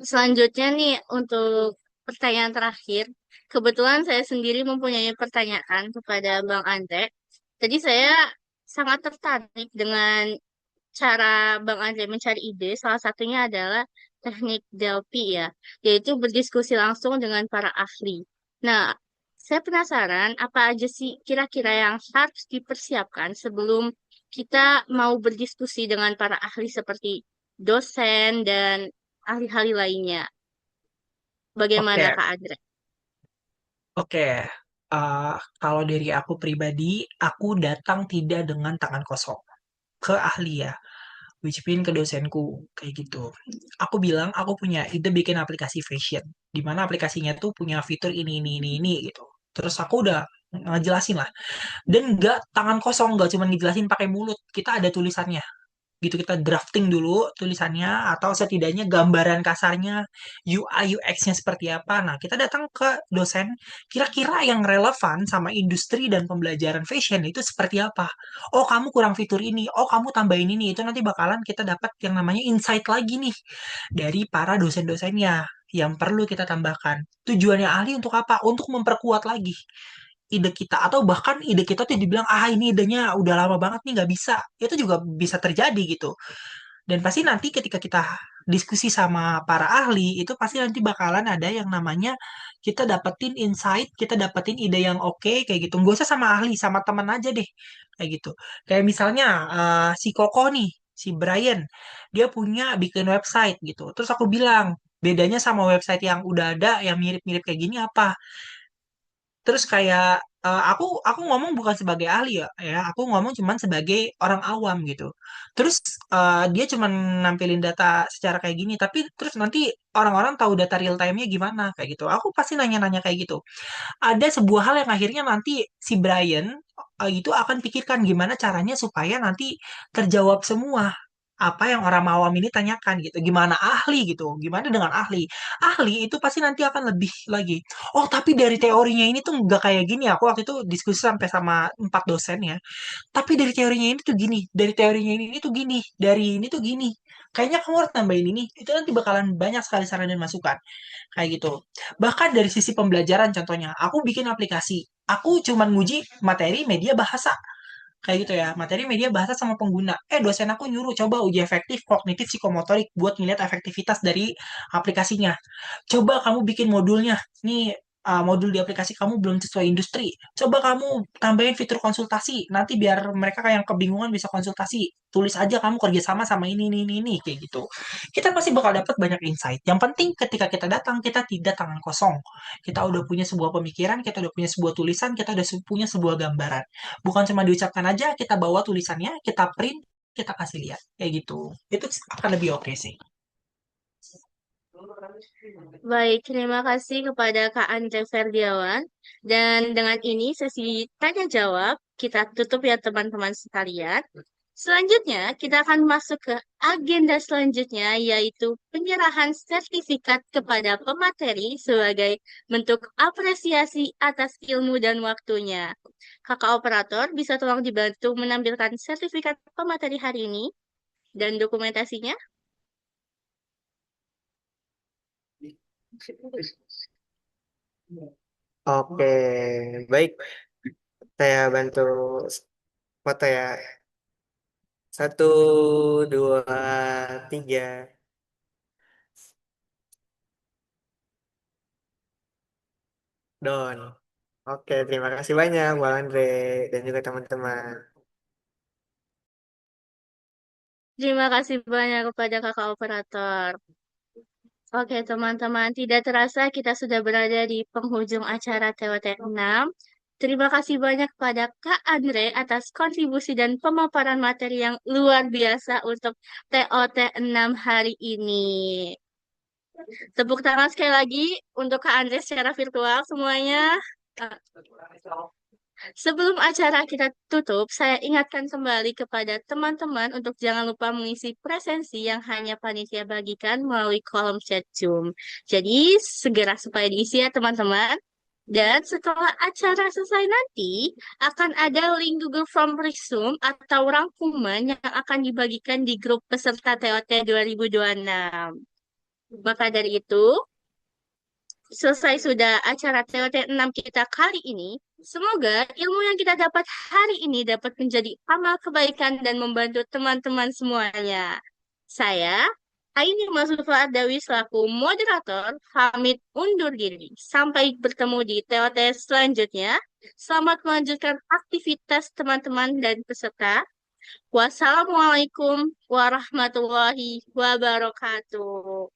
Selanjutnya nih untuk pertanyaan terakhir. Kebetulan saya sendiri mempunyai pertanyaan kepada Bang Andre. Tadi saya sangat tertarik dengan cara Bang Andre mencari ide. Salah satunya adalah teknik Delphi ya, yaitu berdiskusi langsung dengan para ahli. Nah, saya penasaran apa aja sih kira-kira yang harus dipersiapkan sebelum kita mau berdiskusi dengan para ahli seperti dosen dan ahli-ahli lainnya. Bagaimana Oke, Kak Andre? oke. Eh, Kalau dari aku pribadi, aku datang tidak dengan tangan kosong ke ahli ya, which mean ke dosenku kayak gitu. Aku bilang aku punya ide bikin aplikasi fashion, di mana aplikasinya tuh punya fitur ini gitu. Terus aku udah ngejelasin lah, dan nggak tangan kosong, nggak cuma ngejelasin pakai mulut, kita ada tulisannya gitu, kita drafting dulu tulisannya atau setidaknya gambaran kasarnya, UI UX-nya seperti apa. Nah, kita datang ke dosen, kira-kira yang relevan sama industri dan pembelajaran fashion itu seperti apa. Oh, kamu kurang fitur ini, oh kamu tambahin ini, itu nanti bakalan kita dapat yang namanya insight lagi nih dari para dosen-dosennya yang perlu kita tambahkan. Tujuannya ahli untuk apa? Untuk memperkuat lagi ide kita, atau bahkan ide kita tuh dibilang ini idenya udah lama banget nih nggak bisa. Itu juga bisa terjadi gitu. Dan pasti nanti ketika kita diskusi sama para ahli itu pasti nanti bakalan ada yang namanya kita dapetin insight, kita dapetin ide yang oke kayak gitu. Gak usah sama ahli, sama teman aja deh kayak gitu. Kayak misalnya si Koko nih, si Brian, dia punya bikin website gitu. Terus aku bilang, bedanya sama website yang udah ada yang mirip-mirip kayak gini apa? Terus kayak aku ngomong bukan sebagai ahli ya, aku ngomong cuman sebagai orang awam gitu. Terus dia cuman nampilin data secara kayak gini, tapi terus nanti orang-orang tahu data real time-nya gimana kayak gitu. Aku pasti nanya-nanya kayak gitu. Ada sebuah hal yang akhirnya nanti si Brian itu akan pikirkan gimana caranya supaya nanti terjawab semua apa yang orang awam ini tanyakan gitu. Gimana ahli gitu? Gimana dengan ahli? Ahli itu pasti nanti akan lebih lagi. Oh, tapi dari teorinya ini tuh nggak kayak gini. Aku waktu itu diskusi sampai sama 4 dosen ya. Tapi dari teorinya ini tuh gini, dari teorinya ini tuh gini, dari ini tuh gini. Kayaknya kamu harus tambahin ini. Itu nanti bakalan banyak sekali saran dan masukan. Kayak gitu. Bahkan dari sisi pembelajaran contohnya, aku bikin aplikasi. Aku cuman nguji materi media bahasa. Kayak gitu ya, materi media bahasa sama pengguna. Dosen aku nyuruh coba uji efektif kognitif psikomotorik buat ngeliat efektivitas dari aplikasinya. Coba kamu bikin modulnya. Nih, modul di aplikasi kamu belum sesuai industri. Coba kamu tambahin fitur konsultasi. Nanti biar mereka kayak yang kebingungan bisa konsultasi. Tulis aja kamu kerjasama sama ini, kayak gitu. Kita pasti bakal dapat banyak insight. Yang penting ketika kita datang, kita tidak tangan kosong. Kita udah punya sebuah pemikiran, kita udah punya sebuah tulisan, kita udah punya sebuah gambaran. Bukan cuma diucapkan aja, kita bawa tulisannya, kita print, kita kasih lihat. Kayak gitu. Itu akan lebih oke sih. Baik, terima kasih kepada Kak Andre Ferdiawan. Dan dengan ini sesi tanya jawab kita tutup ya teman-teman sekalian. Selanjutnya kita akan masuk ke agenda selanjutnya yaitu penyerahan sertifikat kepada pemateri sebagai bentuk apresiasi atas ilmu dan waktunya. Kakak operator bisa tolong dibantu menampilkan sertifikat pemateri hari ini dan dokumentasinya? Oke, baik. Saya bantu foto ya. Satu, dua, tiga. Don. Oke, terima kasih banyak Bang Andre dan juga teman-teman. Terima kasih banyak kepada kakak operator. Oke, teman-teman, tidak terasa kita sudah berada di penghujung acara TOT 6. Terima kasih banyak kepada Kak Andre atas kontribusi dan pemaparan materi yang luar biasa untuk TOT 6 hari ini. Tepuk tangan sekali lagi untuk Kak Andre secara virtual semuanya. Uh, Sebelum acara kita tutup, saya ingatkan kembali kepada teman-teman untuk jangan lupa mengisi presensi yang hanya panitia bagikan melalui kolom chat Zoom. Jadi, segera supaya diisi ya teman-teman. Dan setelah acara selesai nanti, akan ada link Google Form Resume atau rangkuman yang akan dibagikan di grup peserta TOT 2026. Maka dari itu, selesai sudah acara TOT 6 kita kali ini. Semoga ilmu yang kita dapat hari ini dapat menjadi amal kebaikan dan membantu teman-teman semuanya. Saya, Aini Masufa Ardawi selaku moderator, pamit undur diri. Sampai bertemu di TOT selanjutnya. Selamat melanjutkan aktivitas teman-teman dan peserta. Wassalamualaikum warahmatullahi wabarakatuh.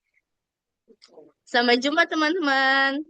Sampai jumpa teman-teman.